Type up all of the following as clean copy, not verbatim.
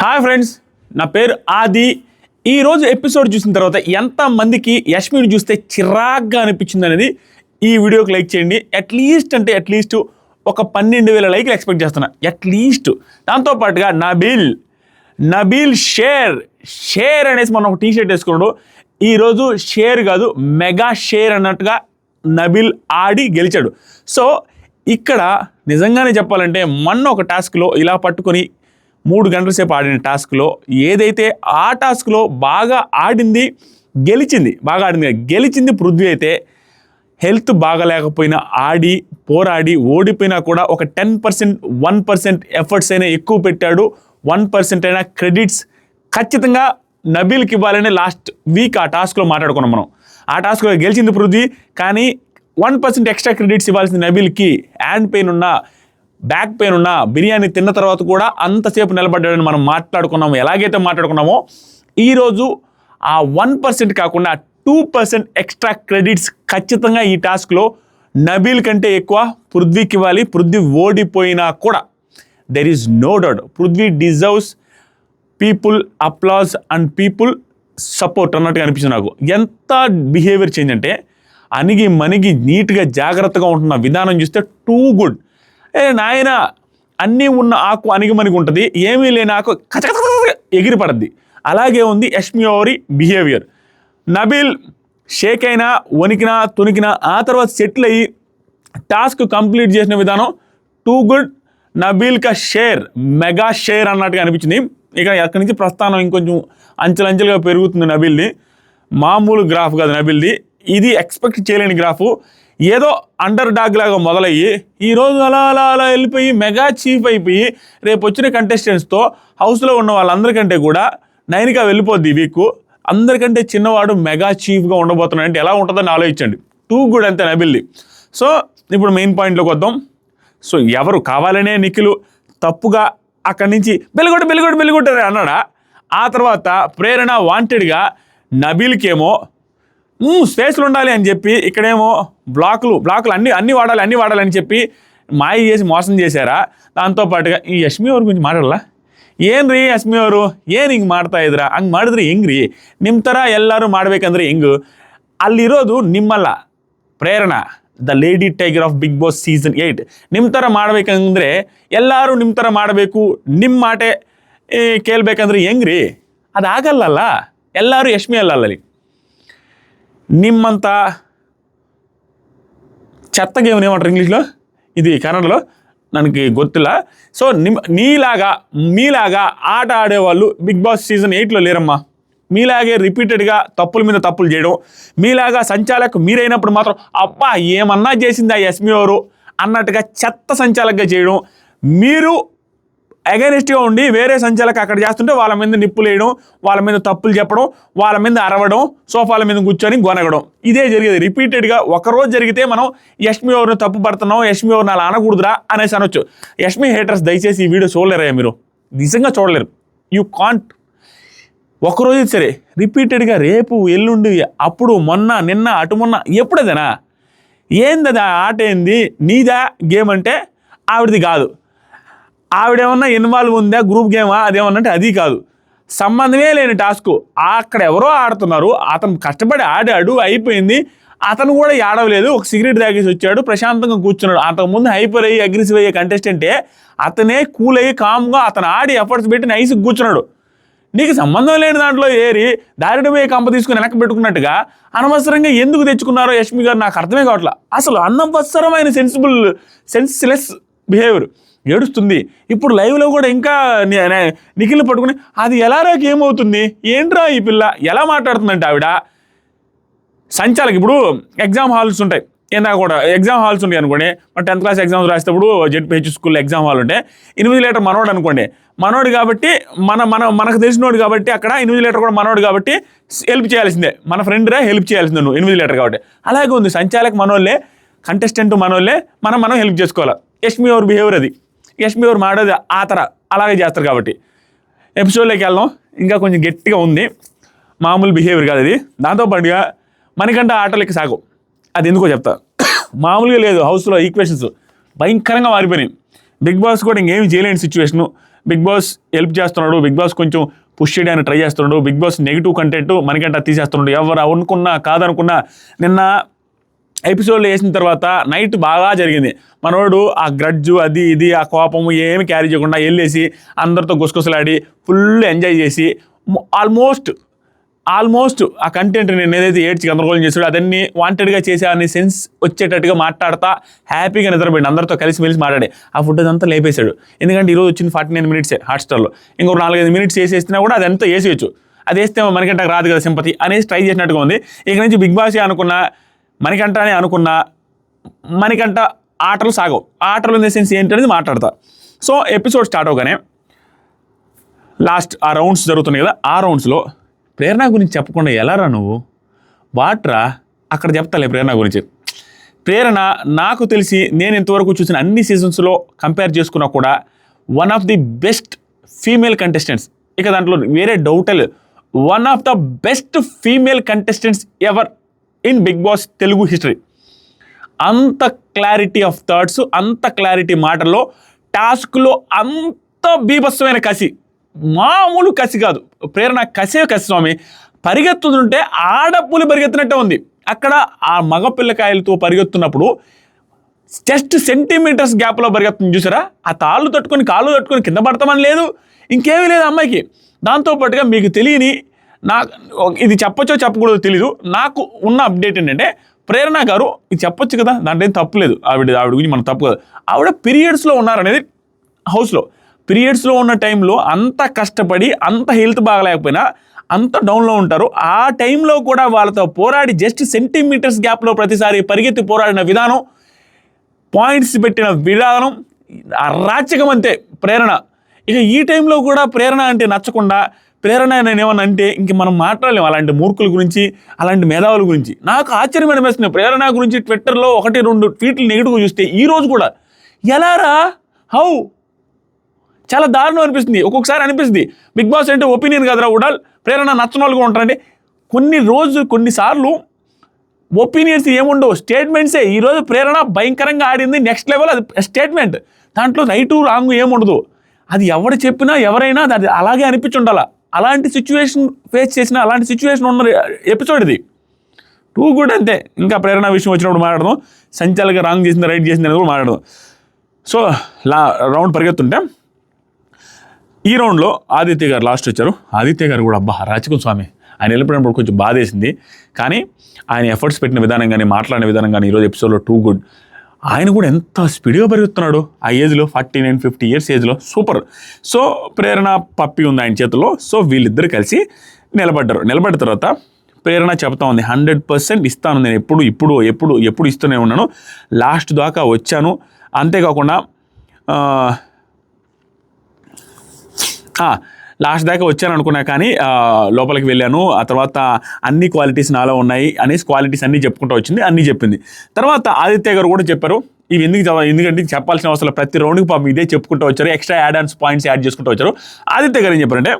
Hi friends, నా పేరు ఆది. ఈరోజు ఎపిసోడ్ చూసిన తర్వాత ఎంతమందికి యష్మిని చూస్తే చిరాగ్గా అనిపించింది అనేది ఈ వీడియోకి లైక్ చేయండి. అట్లీస్ట్ ఒక 12,000 లైక్లు ఎక్స్పెక్ట్ చేస్తున్నా అట్లీస్ట్. దాంతోపాటుగా నబీల్ షేర్ అనేసి మనం ఒక టీషర్ట్ వేసుకున్నాడు. ఈరోజు షేర్ కాదు మెగా షేర్ అన్నట్టుగా నబీల్ ఆడి గెలిచాడు. సో ఇక్కడ నిజంగానే చెప్పాలంటే మొన్న ఒక టాస్క్లో ఇలా పట్టుకొని 3 గంటల సేపు ఆడిన టాస్క్లో ఏదైతే ఆ టాస్క్లో బాగా ఆడింది గెలిచింది పృథ్వీ అయితే హెల్త్ బాగలేకపోయినా పోరాడి ఓడిపోయినా కూడా ఒక 10% 1% ఎఫర్ట్స్ అయినా ఎక్కువ పెట్టాడు. 1% అయినా క్రెడిట్స్ ఖచ్చితంగా నబీల్కి ఇవ్వాలని లాస్ట్ వీక్ ఆ టాస్క్లో మాట్లాడుకున్నాం మనం. ఆ టాస్క్లో గెలిచింది పృథ్వీ, కానీ 1% ఎక్స్ట్రా క్రెడిట్స్ ఇవ్వాల్సింది నబీల్కి. హ్యాండ్ పెయిన్ ఉన్నా బ్యాక్ పెయిన్ ఉన్నా బిర్యానీ తిన్న తర్వాత కూడా అంతసేపు నిలబడ్డాడని మనం మాట్లాడుకున్నాము. ఎలాగైతే మాట్లాడుకున్నామో ఈరోజు ఆ 1% కాకుండా 2% ఎక్స్ట్రా క్రెడిట్స్ ఖచ్చితంగా ఈ టాస్క్లో నబీల్ కంటే ఎక్కువ పృథ్వీకి ఇవ్వాలి. పృథ్వీ ఓడిపోయినా కూడా there is no doubt Prithvi deserves people applause and people support అన్నట్టుగా అనిపించింది నాకు. ఎంత బిహేవియర్ చేంజ్ అంటే మనిగి నీట్గా జాగ్రత్తగా ఉంటున్న విధానం చూస్తే టూ గుడ్. నాయన అన్నీ ఉన్న ఆకు అణిగిమణిగి ఉంటుంది, ఏమీ లేని ఆకు ఎగిరిపడద్ది. అలాగే ఉంది యష్మి ఓరి బిహేవియర్. నబీల్ షేక్ అయినా వణికినా తొనికినా ఆ తర్వాత సెటిల్ అయ్యి టాస్క్ కంప్లీట్ చేసిన విధానం టూ గుడ్. నబీల్ కా షేర్ మెగా షేర్ అన్నట్టుగా అనిపించింది. ఇక అక్కడి నుంచి ప్రస్థానం ఇంకొంచెం అంచెలంచెలుగా పెరుగుతుంది నబీల్ది. మామూలు గ్రాఫ్ కాదు నబీల్ది, ఇది ఎక్స్పెక్ట్ చేయలేని గ్రాఫు. ఏదో అండర్ డాగ్ లాగా మొదలయ్యి ఈరోజు అలా వెళ్ళిపోయి మెగా చీఫ్ అయిపోయి రేపు వచ్చిన కంటెస్టెంట్స్తో హౌస్లో ఉన్న వాళ్ళందరికంటే కూడా 9గా వెళ్ళిపోద్ది ఈ వీక్. అందరికంటే చిన్నవాడు మెగా చీఫ్గా ఉండబోతున్నాడు అంటే ఎలా ఉంటుందని ఆలోచించండి. టూ గుడ్ అంతే నబిల్ది. సో ఇప్పుడు మెయిన్ పాయింట్లోకి వద్దాం. సో ఎవరు కావాలనే నిఖిల్ తప్పుగా అక్కడి నుంచి బెలుగొట్టు అన్నాడా? ఆ తర్వాత ప్రేరణ వాంటెడ్గా నబీల్కేమో స్పేస్లు ఉండాలి అని చెప్పి ఇక్కడేమో బ్లాకులు అన్నీ వాడాలని చెప్పి మాయ చేసి మోసం చేశారా? దాంతోపాటుగా ಈ ಯಶ್ಮಿ ಅವ್ರ ಗುరించి ಮಾತಾಡಲ್ಲ ಏನ್ರಿ ಯಶ್ಮಿ ಅವರು ಏನು ಹಿಂಗೆ ಮಾಡ್ತಾ ಇದ್ದೀರಾ? ಹಂಗೆ ಮಾಡಿದ್ರೆ ಹೆಂಗ್ರಿ? ನಿಮ್ಮ ಥರ ಎಲ್ಲರೂ ಮಾಡಬೇಕಂದ್ರೆ ಹೆಂಗೆ? ಅಲ್ಲಿರೋದು ನಿಮ್ಮಲ್ಲ, Prerana the lady tiger of Bigg Boss season 8. ನಿಮ್ಮ ಥರ ಮಾಡಬೇಕಂದ್ರೆ ಎಲ್ಲರೂ ನಿಮ್ಮ ಥರ ಮಾಡಬೇಕು, ನಿಮ್ಮ ಮಾಟೆ ಕೇಳಬೇಕಂದ್ರೆ ಹೆಂಗ್ರಿ? ಅದಾಗಲ್ಲಲ್ಲ. ಎಲ್ಲರೂ ಯಶ್ಮಿ ಅಲ್ಲ ಅಲ್ಲಿ. నిమ్మంత చెత్త గేమ్ ఏమంటారు ఇంగ్లీష్లో, ఇది కన్నడలో ನನಗೆ ಗೊತ್ತಿಲ್ಲ. సో మీలాగా ఆట ఆడేవాళ్ళు బిగ్ బాస్ సీజన్ 8లో లేరమ్మా. మీలాగే రిపీటెడ్గా తప్పుల మీద తప్పులు చేయడం, మీలాగా సంచాలక్ మీరైనప్పుడు మాత్రం అబ్బా ఏమన్నా చేసింది ఆ యష్మి ఎవరు అన్నట్టుగా చెత్త సంచాలకగా చేయడం, మీరు అగైనెస్ట్గా ఉండి వేరే సంచాలకు అక్కడ చేస్తుంటే వాళ్ళ మీద నిప్పులు వేయడం, వాళ్ళ మీద తప్పులు చెప్పడం, వాళ్ళ మీద అరవడం, సోఫాల మీద కూర్చొని గొనగడం, ఇదే జరిగేది రిపీటెడ్గా. ఒకరోజు జరిగితే మనం యష్మి ఎవరిని తప్పు పడుతున్నాం, యష్మి ఎవరిని అలా అనకూడదురా అనేసి అనొచ్చు. యష్మి హేటర్స్ దయచేసి ఈ వీడియో చూడలేరా? మీరు నిజంగా చూడలేరు. You can't. ఒకరోజు సరే రిపీటెడ్గా రేపు ఎల్లుండి అప్పుడు మొన్న నిన్న అటు మొన్న ఎప్పుడదేనా? ఏంది ఆట? ఏంది నీదా గేమ్ అంటే ఆవిడది కాదు. ఆవిడేమన్నా ఇన్వాల్వ్ ఉందా గ్రూప్ గేమా అదేమన్నా అంటే అది కాదు. సంబంధమే లేని టాస్క్. అక్కడ ఎవరో ఆడుతున్నారు, అతను కష్టపడి ఆడాడు, అయిపోయింది. అతను కూడా ఆడవలేదు, ఒక సిగరెట్ తాగేసి వచ్చాడు, ప్రశాంతంగా కూర్చున్నాడు. అంతకుముందు హైపర్ అయ్యి అగ్రెసివ్ అయ్యే కంటెస్టెంటే అతనే కూల్ అయ్యి కామ్గా అతను ఆడి ఎఫర్ట్స్ పెట్టి నైస్గా కూర్చున్నాడు. నీకు సంబంధం లేని దాంట్లో ఏరి దారిని పోయి కంప తీసుకుని వెనక్కి పెట్టుకున్నట్టుగా అనవసరంగా ఎందుకు తెచ్చుకున్నారో యష్మి గారు నాకు అర్థమే కావట్లా. అసలు అనవసరమైన సెన్స్లెస్ బిహేవియర్. ఏడుస్తుంది. ఇప్పుడు లైవ్లో కూడా ఇంకా నిఖిల్ని పట్టుకుని అది ఎలారా ఏమవుతుంది, ఏంట్రా ఈ పిల్ల ఎలా మాట్లాడుతుందంటే ఆవిడ సంచాలకి. ఇప్పుడు ఎగ్జామ్ హాల్స్ ఉంటాయి, ఏనా కూడా ఎగ్జామ్ హాల్స్ ఉంటాయి అనుకోండి. మన 10th క్లాస్ ఎగ్జామ్స్ రాసేటప్పుడు జెడ్పీహెచ్ స్కూల్లో ఎగ్జామ్ హాల్ ఉంటే ఇన్విజిలేటర్ మనోడు అనుకోండి. మనోడు కాబట్టి మనకు తెలిసినోడు కాబట్టి అక్కడ ఇన్విజిలేటర్ కూడా మనోడు కాబట్టి హెల్ప్ చేయాల్సిందే. మన ఫ్రెండ్రా హెల్ప్ చేయాల్సిందే నువ్వు ఇన్విజిలేటర్ కాబట్టి. అలాగే ఉంది సంచాలక్ మనోళ్ళే, కంటెస్టెంట్ మనోళ్ళే, మనం హెల్ప్ చేసుకోవాలి. యష్మి ఎవరు బిహేవియర్ అది. యష్మి ఎవరు మాడేది అలాగే చేస్తారు కాబట్టి. ఎపిసోడ్లోకి వెళ్దాం. ఇంకా కొంచెం గట్టిగా ఉంది, మామూలు బిహేవియర్ కాదు అది. దాంతోపాటుగా మనకంటే ఆటలకి సాగు, అది ఎందుకో చెప్తా. మామూలుగా లేదు, హౌస్లో ఈక్వేషన్స్ భయంకరంగా మారిపోయినాయి. బిగ్ బాస్ కూడా ఇంకేమి చేయలేని సిచ్యువేషను. బిగ్ బాస్ హెల్ప్ చేస్తున్నాడు, బిగ్ బాస్ కొంచెం పుష్ చేయడానికి ట్రై చేస్తున్నాడు, బిగ్ బాస్ నెగిటివ్ కంటెంట్ మనకంట తీసేస్తున్నాడు. ఎవరు అనుకున్నా కాదనుకున్నా నిన్న ఎపిసోడ్లో వేసిన తర్వాత నైట్ బాగా జరిగింది. మనోడు ఆ గ్రడ్జు అది ఇది ఆ కోపము ఏమి క్యారీ చేయకుండా వెళ్ళేసి అందరితో గుసగుసలాడి ఫుల్ ఎంజాయ్ చేసి ఆల్మోస్ట్ ఆ కంటెంట్ నేను ఏదైతే ఏడ్చి గందరగోళం చేసాడో అదన్నీ వాంటెడ్గా చేసే సెన్స్ వచ్చేటట్టుగా మాట్లాడతా హ్యాపీగా నిద్రపోయింది. అందరితో కలిసి మాట్లాడి ఆ ఫుడ్ అంతా లేపేశాడు. ఎందుకంటే ఈరోజు వచ్చింది 49 మినిట్సే హాట్స్టార్లో. ఇంకో 4-5 మినిట్స్ వేసేసినా కూడా అదంతా వేసేయచ్చు. అది వేస్తే మనకంటే రాదు కదా సింపతి అనేసి ట్రై చేసినట్టుగా ఉంది. ఇక నుంచి బిగ్ బాస్ అనుకున్నా మనకంటనే అనుకున్నా మనకంట ఆటలు సాగవు. ఆటలు ఇన్ ద సెన్స్ ఏంటనేది మాట్లాడతా. సో ఎపిసోడ్ స్టార్ట్ అవగానే లాస్ట్ ఆ రౌండ్స్ జరుగుతున్నాయి కదా, ఆ రౌండ్స్లో ప్రేరణ గురించి చెప్పకుండా ఎలారా నువ్వు వాట్రా అక్కడ చెప్తాలే. ప్రేరణ గురించి ప్రేరణ నాకు తెలిసి నేను ఇంతవరకు చూసిన అన్ని సీజన్స్లో కంపేర్ చేసుకున్నా కూడా one of the best female contestants. ఇక దాంట్లో వేరే డౌటే లేదు. One of the best female contestants ever in Bigg Boss Telugu history. అంత క్లారిటీ ఆఫ్ థాట్స్, అంత క్లారిటీ మాటల్లో, టాస్క్లో అంత బీభత్సమైన కసి, మామూలు కసి కాదు. ప్రేరణ కసే కసి స్వామి. పరిగెత్తుంటే ఆడపులి పరిగెత్తినట్టే ఉంది. అక్కడ ఆ మగపిల్లకాయలతో పరిగెత్తున్నప్పుడు జస్ట్ సెంటీమీటర్స్ గ్యాప్లో పరిగెత్తుంది చూసారా. ఆ కాళ్ళు తట్టుకొని కింద పడతామని లేదు, ఇంకేమీ లేదు అమ్మాయికి. దాంతోపాటుగా మీకు తెలియని ఇది చెప్పచ్చో చెప్పకూడదో తెలీదు, నాకు ఉన్న అప్డేట్ ఏంటంటే ప్రేరణ గారు ఇది చెప్పొచ్చు కదా, దాంట్లో ఏం తప్పు లేదు. ఆవిడ గురించి మనం తప్పు కదా. ఆవిడ పీరియడ్స్లో ఉన్నారనేది హౌస్లో పీరియడ్స్లో ఉన్న టైంలో అంత కష్టపడి అంత హెల్త్ బాగలేకపోయినా అంత డౌన్లో ఉంటారు. ఆ టైంలో కూడా వాళ్ళతో పోరాడి జస్ట్ సెంటీమీటర్స్ గ్యాప్లో ప్రతిసారి పరిగెత్తి పోరాడిన విధానం, పాయింట్స్ పెట్టిన విధానం అరాచకం అంతే ప్రేరణ. ఇక ఈ టైంలో కూడా ప్రేరణ అంటే నచ్చకుండా ప్రేరణ నేను ఏమన్నా అంటే ఇంక మనం మాట్లాడలేము అలాంటి మూర్ఖుల గురించి, అలాంటి మేధావుల గురించి. నాకు ఆశ్చర్యం అనిపిస్తుంది ప్రేరణ గురించి ట్విట్టర్లో 1-2 ట్వీట్లు నెగిటివ్గా చూస్తే ఈరోజు కూడా ఎలారా హౌ చాలా దారుణం అనిపిస్తుంది. ఒక్కొక్కసారి అనిపిస్తుంది బిగ్ బాస్ అంటే ఒపీనియన్ కదరా ఉడాల్, ప్రేరణ నచ్చని వాళ్ళు కూడా ఉంటారండి. కొన్నిసార్లు ఒపీనియన్స్ ఏముండవు, స్టేట్మెంట్సే. ఈరోజు ప్రేరణ భయంకరంగా ఆడింది, నెక్స్ట్ లెవెల్. అది స్టేట్మెంట్, దాంట్లో రైటు రాంగ్ ఏముండదు. అది ఎవరు చెప్పినా ఎవరైనా అది అలాగే అనిపించుండాల. అలాంటి సిచ్యువేషన్ ఫేస్ చేసిన, అలాంటి సిచ్యువేషన్ ఉన్న ఎపిసోడ్ ఇది. టూ గుడ్ అంతే. ఇంకా ప్రేరణ విషయం వచ్చినప్పుడు మాట్లాడదాం, సంచాలక రాంగ్ చేసింది రైట్ చేసింది అని కూడా మాట్లాడదాం. సో రౌండ్ పరిగెత్తుంటే ఈ రౌండ్లో ఆదిత్య గారు లాస్ట్ వచ్చారు. ఆదిత్య గారు కూడా అబ్బా రాచకం స్వామి. ఆయన వెళ్ళిపోయినప్పుడు కొంచెం బాధ వేసింది, కానీ ఆయన ఎఫర్ట్స్ పెట్టిన విధానం కానీ మాట్లాడిన విధానం కానీ ఈరోజు ఎపిసోడ్లో టూ గుడ్. ఆయన కూడా ఎంత స్పీడ్గా పెరుగుతున్నాడు ఆ ఏజ్లో, 49-50 ఇయర్స్ ఏజ్లో, సూపర్. సో ప్రేరణ పప్పి ఉంది ఆయన చేతిలో. సో వీళ్ళిద్దరు కలిసి నిలబడ్డ తర్వాత ప్రేరణ చెప్తా ఉంది 100% ఇస్తాను నేను, ఎప్పుడు ఇస్తూనే ఉన్నాను, లాస్ట్ దాకా వచ్చాను. అంతేకాకుండా లాస్ట్ దాకా వచ్చాను అనుకున్నా, కానీ లోపలికి వెళ్ళాను. ఆ తర్వాత అన్ని క్వాలిటీస్ నాలో ఉన్నాయి అనేసి క్వాలిటీస్ అన్నీ చెప్పుకుంటూ వచ్చింది, అన్నీ చెప్పింది. తర్వాత ఆదిత్య గారు కూడా చెప్పారు ఇవి ఎందుకంటే చెప్పాల్సిన అవసరం, ప్రతి రౌండ్కి పాపం ఇదే చెప్పుకుంటూ వచ్చారు, ఎక్స్ట్రా పాయింట్స్ యాడ్ చేసుకుంటూ వచ్చారు. ఆదిత్య గారు ఏం చెప్పారంటే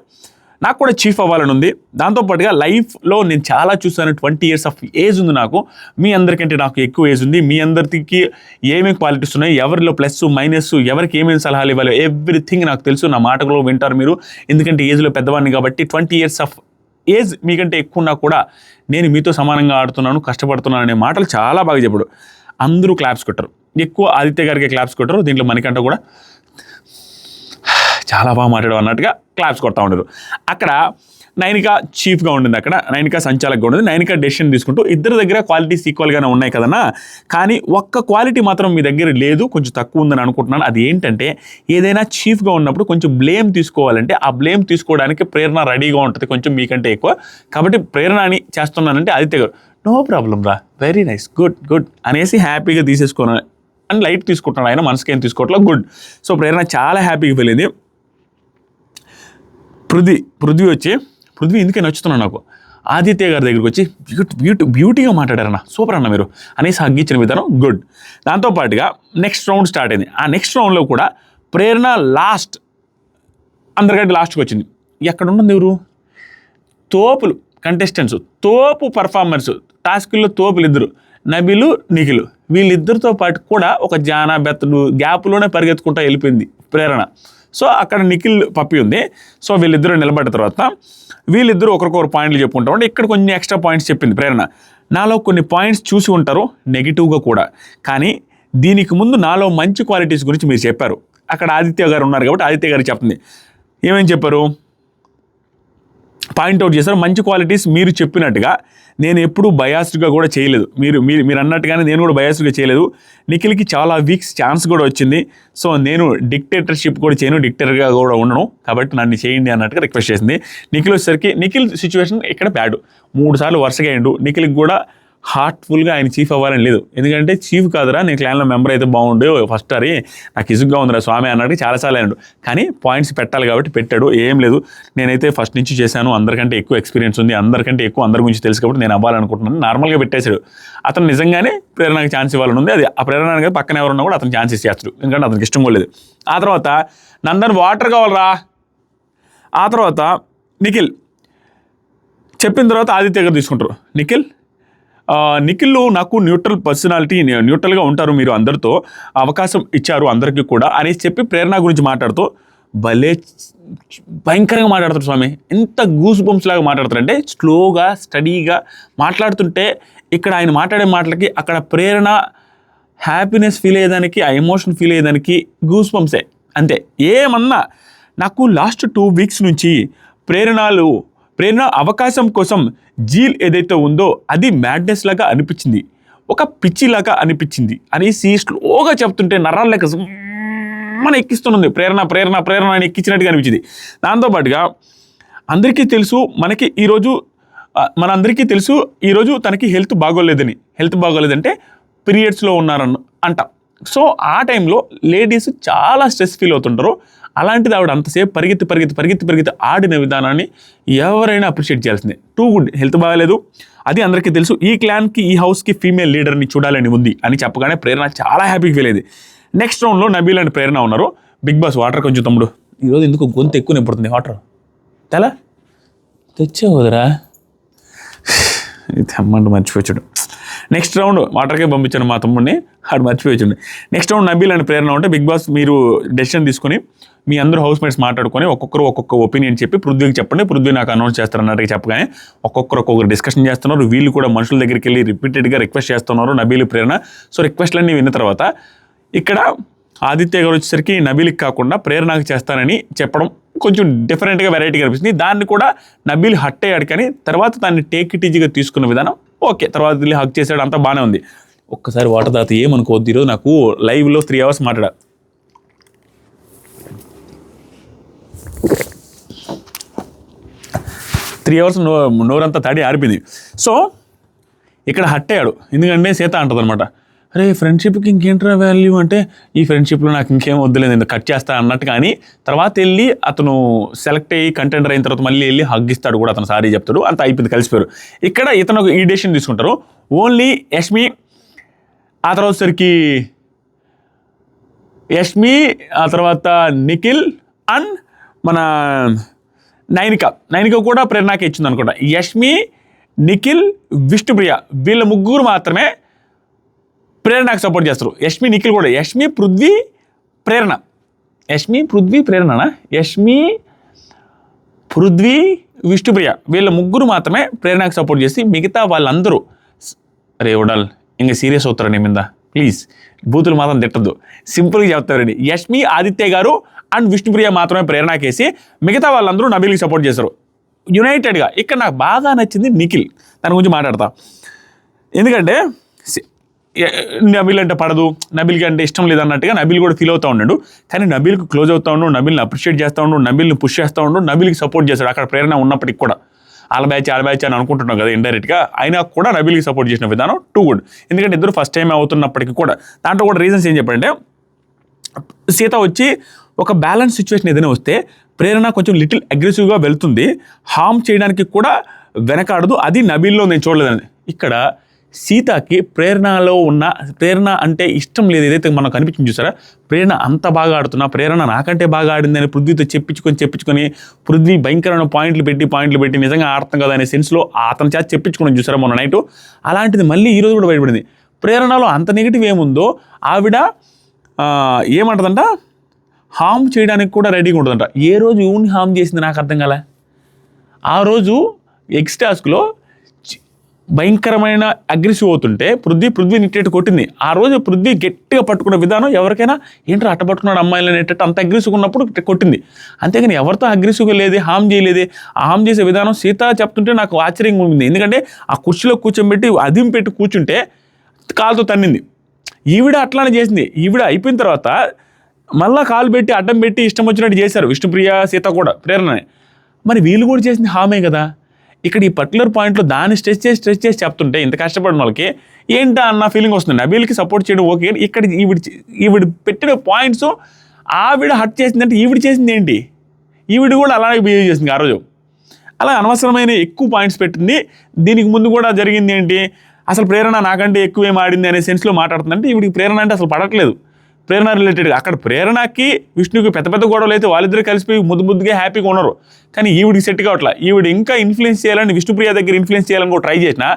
నాకు కూడా చీఫ్ అవ్వాలని ఉంది, దాంతోపాటుగా లైఫ్లో నేను చాలా చూసాను, 20 years ఆఫ్ ఏజ్ ఉంది నాకు, మీ అందరికంటే నాకు ఎక్కువ ఏజ్ ఉంది, మీ అందరికి ఏమేమి క్వాలిటీస్ ఉన్నాయి, ఎవరిలో ప్లస్ మైనస్, ఎవరికి ఏమేమి సలహాలు ఇవ్వాలి, ఎవ్రీథింగ్ నాకు తెలుసు, నా మాటలో వింటారు మీరు, ఎందుకంటే ఏజ్లో పెద్దవాడిని కాబట్టి. 20 years ఆఫ్ ఏజ్ మీకంటే ఎక్కువ ఉన్నా కూడా నేను మీతో సమానంగా ఆడుతున్నాను, కష్టపడుతున్నాను అనే మాటలు చాలా బాగా చెప్పాడు. అందరూ క్లాప్స్ కొట్టారు, ఎక్కువ ఆదిత్య గారికి క్లాప్స్ కొట్టారు. దీంట్లో మనకంట కూడా చాలా బాగా మాట్లాడారు అన్నట్టుగా క్లాప్స్ కొడతా ఉండరు. అక్కడ నైనిక చీఫ్గా ఉండింది, అక్కడ నైనిక సంచాలకగా ఉండింది. నైనిక డెసిషన్ తీసుకుంటూ ఇద్దరి దగ్గర క్వాలిటీస్ ఈక్వల్గానే ఉన్నాయి కదన్నా, కానీ ఒక్క క్వాలిటీ మాత్రం మీ దగ్గర లేదు, కొంచెం తక్కువ ఉందని అనుకుంటున్నాను. అది ఏంటంటే ఏదైనా చీఫ్గా ఉన్నప్పుడు కొంచెం బ్లేమ్ తీసుకోవాలంటే ఆ బ్లేమ్ తీసుకోవడానికి ప్రేరణ రెడీగా ఉంటుంది కొంచెం మీకంటే ఎక్కువ. కాబట్టి ప్రేరణ అని చేస్తున్నానంటే ఆదిత్య గారు నో ప్రాబ్లం రా, వెరీ నైస్, గుడ్ అనేసి హ్యాపీగా తీసేసుకోను అని లైట్ తీసుకుంటున్నాడు ఆయన, మనసుకి ఏం తీసుకోవట్లేదు, గుడ్. సో ప్రేరణ చాలా హ్యాపీగా ఫీల్ అయింది. పృథ్వీ ఎందుకే నచ్చుతున్నాను నాకు, ఆదిత్య గారి దగ్గరికి వచ్చి బ్యూటీగా మాట్లాడారన్న, సూపర్ అన్న మీరు అనేసి హగ్గించిన విధానం గుడ్. దాంతోపాటుగా నెక్స్ట్ రౌండ్ స్టార్ట్ అయింది. ఆ నెక్స్ట్ రౌండ్లో కూడా ప్రేరణ అందరికంటే లాస్ట్కి వచ్చింది. ఎక్కడ ఉన్నది ఎవరు తోపులు కంటెస్టెంట్స్, తోపు పర్ఫార్మెన్స్, టాస్కుల్లో తోపులు ఇద్దరు, నబిలు నిఖిలు, వీళ్ళిద్దరితో పాటు కూడా ఒక జానా బెత్తలు గ్యాప్లోనే పరిగెత్తుకుంటూ వెళ్ళిపోయింది ప్రేరణ. సో అక్కడ నిఖిల్ పప్పి ఉంది. సో వీళ్ళిద్దరూ నిలబడ్డ తర్వాత వీళ్ళిద్దరూ ఒకరికొకరు పాయింట్లు చెప్పుకుంటారు. అంటే ఇక్కడ కొన్ని ఎక్స్ట్రా పాయింట్స్ చెప్పింది ప్రేరణ. నాలో కొన్ని పాయింట్స్ చూసి ఉంటారు నెగిటివ్గా కూడా, కానీ దీనికి ముందు నాలో మంచి క్వాలిటీస్ గురించి మీరు చెప్పారు. అక్కడ ఆదిత్య గారు ఉన్నారు కాబట్టి ఆదిత్య గారు చెప్తుంది. ఏమేమి చెప్పారు, పాయింట్అవుట్ చేశారు. మంచి క్వాలిటీస్ మీరు చెప్పినట్టుగా నేను ఎప్పుడూ బయాస్డ్గా కూడా చేయలేదు. మీరు అన్నట్టుగానే నేను కూడా బయాస్డ్గా చేయలేదు. నిఖిల్కి చాలా వీక్స్ ఛాన్స్ కూడా వచ్చింది. సో నేను డిక్టేటర్షిప్ కూడా చేయను, డిక్టేటర్గా కూడా ఉండను, కాబట్టి నన్ను చేయండి అన్నట్టుగా రిక్వెస్ట్ చేసింది. నిఖిల్ వచ్చేసరికి నిఖిల్ సిచ్యువేషన్ ఇక్కడ బ్యాడ్. 3 సార్లు వరుసగా అయ్యిండు. నిఖిల్కి కూడా హార్ట్ఫుల్గా ఆయన చీఫ్ అవ్వాలని లేదు. ఎందుకంటే చీఫ్ కాదురా, నేను క్లాన్లో మెంబర్ అయితే బాగుండు, ఫస్ట్ సారి నాకు ఇసుగ్గా ఉందిరా స్వామి అన్నట్టు చాలాసార్లు అన్నాడు. కానీ పాయింట్స్ పెట్టాలి కాబట్టి పెట్టాడు. ఏం లేదు, నేనైతే ఫస్ట్ నుంచి చేశాను, అందరికంటే ఎక్కువ ఎక్స్పీరియన్స్ ఉంది, అందరికంటే ఎక్కువ అందరి గురించి తెలుసు కాబట్టి నేను అవ్వాలనుకుంటున్నాను, నార్మల్గా పెట్టేశాడు. అతను నిజంగానే ప్రేరణకు ఛాన్స్ ఇవ్వాలని ఉంది. అది ఆ ప్రేరణ అనేది పక్కన ఎవరున్నా కూడా అతను ఛాన్స్ ఇచ్చేస్తాడు, ఎందుకంటే అతనికి ఇష్టం కూడా లేదు. ఆ తర్వాత నందన్ వాటర్ కావాలరా. ఆ తర్వాత నిఖిల్ చెప్పిన తర్వాత ఆదిత్య గారు తీసుకుంటారు. నిఖిల్ నాకు న్యూట్రల్ పర్సనాలిటీ, న్యూట్రల్గా ఉంటారు, మీరు అందరితో అవకాశం ఇచ్చారు అందరికీ కూడా అనేసి చెప్పి ప్రేరణ గురించి మాట్లాడుతూ భలే భయంకరంగా మాట్లాడతారు స్వామి. ఎంత గూస్ బంప్స్ లాగా మాట్లాడతారంటే స్లోగా స్టడీగా మాట్లాడుతుంటే ఇక్కడ ఆయన మాట్లాడే మాటలకి అక్కడ ప్రేరణ హ్యాపీనెస్ ఫీల్ అయ్యేదానికి, ఆ ఎమోషన్ ఫీల్ అయ్యేదానికి గూస్ బంప్సే అంతే. ఏమన్నా నాకు లాస్ట్ 2 వీక్స్ నుంచి ప్రేరణ అవకాశం కోసం జీల్ ఏదైతే ఉందో అది మ్యాడ్నెస్ లాగా అనిపించింది, ఒక పిచ్చిలాగా అనిపించింది అనేసి స్లోగా చెప్తుంటే నరాలు లెక్క మన ఎక్కిస్తున్నది. ప్రేరణ అని ఎక్కించినట్టుగా అనిపించింది. దాంతోపాటుగా అందరికీ తెలుసు మనందరికీ తెలుసు ఈరోజు తనకి హెల్త్ బాగోలేదంటే పీరియడ్స్లో అంట. సో ఆ టైంలో లేడీస్ చాలా స్ట్రెస్ ఫీల్ అవుతుంటారు. అలాంటిది ఆవిడ అంతసేపు పరిగెత్తి ఆడిన విధానాన్ని ఎవరైనా అప్రిషియేట్ చేయాల్సిందే. టూ గుడ్, హెల్త్ బాగాలేదు, అది అందరికీ తెలుసు. ఈ క్లాన్కి, ఈ హౌస్కి ఫీమేల్ లీడర్ని చూడాలని ఉంది అని చెప్పగానే ప్రేరణ చాలా హ్యాపీగా ఫీల్ అయ్యేది. నెక్స్ట్ రౌండ్లో నబీల్ అండ్ ప్రేరణ ఉన్నారు. బిగ్ బాస్ వాటర్ కొంచెం తమ్ముడు ఈరోజు ఎందుకు గొంతు ఎక్కువ నింపుతుంది, వాటర్ తెలా తెచ్చావు కదరా, తెమ్మంటూ మర్చిపోయాడు. నెక్స్ట్ రౌండ్ వాటర్కే పంపించాను మా తమ్ముడిని, ఆడు మర్చిపోయాడు. నెక్స్ట్ రౌండ్ నబీల్ అండ్ ప్రేరణ ఉంటే బిగ్ బాస్ మీరు డెసిషన్ తీసుకొని మీ అందరూ హౌస్ మేట్స్ మాట్లాడుకొని ఒక్కొక్క ఒపీనియన్ చెప్పి పృథ్వీకి చెప్పండి, పృథ్వీ నాకు అనౌన్స్ చేస్తారన్నట్టుగా చెప్పగానే ఒక్కొక్కరు డిస్కషన్ చేస్తున్నారు. వీళ్ళు కూడా మనుషుల దగ్గరికి వెళ్ళి రిపీటెడ్గా రిక్వెస్ట్ చేస్తున్నారు నబీల్, ప్రేరణ. సో రిక్వెస్ట్లన్నీ విన్న తర్వాత ఇక్కడ ఆదిత్య గారు వచ్చేసరికి నబీల్కి కాకుండా ప్రేరణకు చేస్తానని చెప్పడం కొంచెం డిఫరెంట్గా వెరైటీగా అనిపిస్తుంది. దాన్ని కూడా నబీల్ హట్ అయ్యాడు, కానీ తర్వాత దాన్ని టేక్ ఇట్ ఈజీగా తీసుకున్న విధానం ఓకే. తర్వాత వెళ్ళి హక్ చేశాడు, అంతా బాగానే ఉంది. ఒక్కసారి వాటర్ తాత ఏమనుకోవద్దు, ఈరోజు నాకు లైవ్లో 3 hours మాట్లాడా. నోరంతా తడి ఆరిపోయింది. సో ఇక్కడ హట్ అయ్యాడు, ఎందుకంటే సీత అంటుంది అనమాట, అరే ఫ్రెండ్షిప్కి ఇంకేంట్రా వాల్యూ అంటే ఈ ఫ్రెండ్షిప్లో నాకు ఇంకేం వద్దులేదు, కట్ చేస్తా అన్నట్టు. కానీ తర్వాత వెళ్ళి అతను సెలెక్ట్ అయ్యి కంటెండర్ అయిన తర్వాత మళ్ళీ వెళ్ళి హగ్గిస్తాడు కూడా, అతను సారీ చెప్తాడు, అంత అయిపోయింది, కలిసిపోయారు. ఇక్కడ ఇతను ఈ డెసిషన్ తీసుకుంటారు. ఓన్లీ యష్మి, ఆ తర్వాత సరికి ఆ తర్వాత నిఖిల్ అండ్ మన నైనిక కూడా ప్రేరణకి ఇచ్చింది అనుకుంటా. యష్మి, నిఖిల్, విష్ణుప్రియ వీళ్ళ ముగ్గురు మాత్రమే ప్రేరణకు సపోర్ట్ చేస్తారు. యష్మి, నిఖిల్ కూడా. యష్మి, పృథ్వీ, ప్రేరణ. యష్మి, పృథ్వీ, విష్ణుప్రియ వీళ్ళ ముగ్గురు మాత్రమే ప్రేరణకు సపోర్ట్ చేసి మిగతా వాళ్ళందరూ అరే ఉడాల్ ఇంకా సీరియస్ అవుతారండి మీద, ప్లీజ్ బూతులు మాత్రం తిట్టద్దు, సింపుల్గా చెప్తారండి. యష్మి, ఆదిత్య గారు అండ్ విష్ణుప్రియ మాత్రమే ప్రేరణకేసి మిగతా వాళ్ళందరూ నబీల్కి సపోర్ట్ చేస్తారు యునైటెడ్గా. ఇక్కడ నాకు బాగా నచ్చింది నిఖిల్, దాని గురించి మాట్లాడతా. ఎందుకంటే నబీల్ అంటే పడదు, నబీల్కి అంటే ఇష్టం లేదన్నట్టుగా నబీల్ కూడా ఫీల్ అవుతూ ఉన్నాడు. కానీ నబీల్కి క్లోజ్ అవుతూ ఉండు, నబీల్ని అప్రిషియేట్ చేస్తూ ఉండు, నబీల్ని పుష్ చేస్తూ ఉండు, నబీల్కి సపోర్ట్ చేస్తాడు. అక్కడ ప్రేరణ ఉన్నప్పటికి కూడా వాళ్ళ బ్యాచ్ అని అనుకుంటున్నాం కదా ఇండైరెక్ట్గా, అయినా కూడా నబీల్కి సపోర్ట్ చేసిన విధానం టూ గుడ్. ఎందుకంటే ఇద్దరు ఫస్ట్ టైం అవుతున్నప్పటికీ కూడా దాంట్లో కూడా రీజన్స్ ఏం చెప్పారంటే, సీత వచ్చి ఒక బ్యాలెన్స్ సిచ్యువేషన్ ఏదైనా వస్తే ప్రేరణ కొంచెం లిటిల్ అగ్రెసివ్గా వెళ్తుంది, హార్మ్ చేయడానికి కూడా వెనకాడదు. అది నబీల్లో నేను చూడలేదని. ఇక్కడ సీతకి ప్రేరణ అంటే ఇష్టం లేదు, ఏదైతే మనకు అనిపించింది చూసారా, ప్రేరణ అంత బాగా ఆడుతున్నా, ప్రేరణ నాకంటే బాగా ఆడిందని పృథ్వీతో చెప్పించుకొని పృథ్వీ భయంకరమైన పాయింట్లు పెట్టి నిజంగా ఆడుతాం కదా అనే సెన్స్లో అతని చేత చెప్పించుకుని చూసారా మొన్న నైటు. అలాంటిది మళ్ళీ ఈరోజు కూడా బయటపడింది. ప్రేరణలో అంత నెగిటివ్ ఏముందో ఆవిడ ఏమంటుందంట, హామ్ చేయడానికి కూడా రెడీగా ఉంటుందంట. ఏ రోజు యూని హామ్ చేసింది నాకు అర్థం కాలే. ఆ రోజు ఎక్స్టాస్క్లో భయంకరమైన అగ్రెసివ్ అవుతుంటే పృథ్వీ నిట్టేట్టు కొట్టింది. ఆ రోజు పృథ్వీ గట్టిగా పట్టుకున్న విధానం ఎవరికైనా ఏంటో అట్ట పట్టుకున్నాడు అమ్మాయిలు అనేటట్టు అంత అగ్రెసివ్గా ఉన్నప్పుడు కొట్టింది. అంతేగాని ఎవరితో అగ్రెసివ్గా లేదే, హామ్ చేయలేదే. ఆ హామ్ చేసే విధానం సీత చెప్తుంటే నాకు ఆశ్చర్యంగా ఉంది. ఎందుకంటే ఆ కుర్చీలో కూర్చోబెట్టి అదిం పెట్టి కూర్చుంటే కాలుతో తన్నింది. ఈవిడ అట్లానే చేసింది. ఈవిడ అయిపోయిన తర్వాత మళ్ళీ కాలు పెట్టి అడ్డం పెట్టి ఇష్టం వచ్చినట్టు చేశారు విష్ణుప్రియ సీత కూడా ప్రేరణనే. మరి వీళ్ళు కూడా చేసింది హామే కదా. ఇక్కడ ఈ పర్టికులర్ పాయింట్లో దాన్ని స్ట్రెచ్ చేసి చెప్తుంటే ఇంత కష్టపడిన వాళ్ళకి ఏంటా అన్న ఫీలింగ్ వస్తుంది. నబీల్కి సపోర్ట్ చేయడం ఓకే, ఇక్కడ ఈవిడ పెట్టిన పాయింట్స్ ఆవిడ హర్ట్ చేసిందంటే ఈవిడ చేసింది ఏంటి? ఈవిడ కూడా అలాగే బిహేవ్ చేసింది ఆ రోజు. అలా అనవసరమైన ఎక్కువ పాయింట్స్ పెట్టింది. దీనికి ముందు కూడా జరిగింది ఏంటి, అసలు ప్రేరణ నాకంటే ఎక్కువ ఏం ఆడింది అనే సెన్స్లో మాట్లాడుతుందంటే ఈవిడికి ప్రేరణ అంటే అసలు పడట్లేదు. ప్రేరణ రిలేటెడ్గా అక్కడ ప్రేరణకి విష్ణుకి పెద్ద గొడవలు అయితే వాళ్ళిద్దరు కలిసిపోయి ముద్దుగా హ్యాపీగా ఉన్నారు. కానీ ఈవిడికి సెట్ కావట్లా. ఈవిడ ఇంకా ఇన్ఫ్లుయెన్స్ చేయాలని విష్ణుప్రియ దగ్గర ఇన్ఫ్లుయెన్స్ చేయాలని కూడా ట్రై చేసినా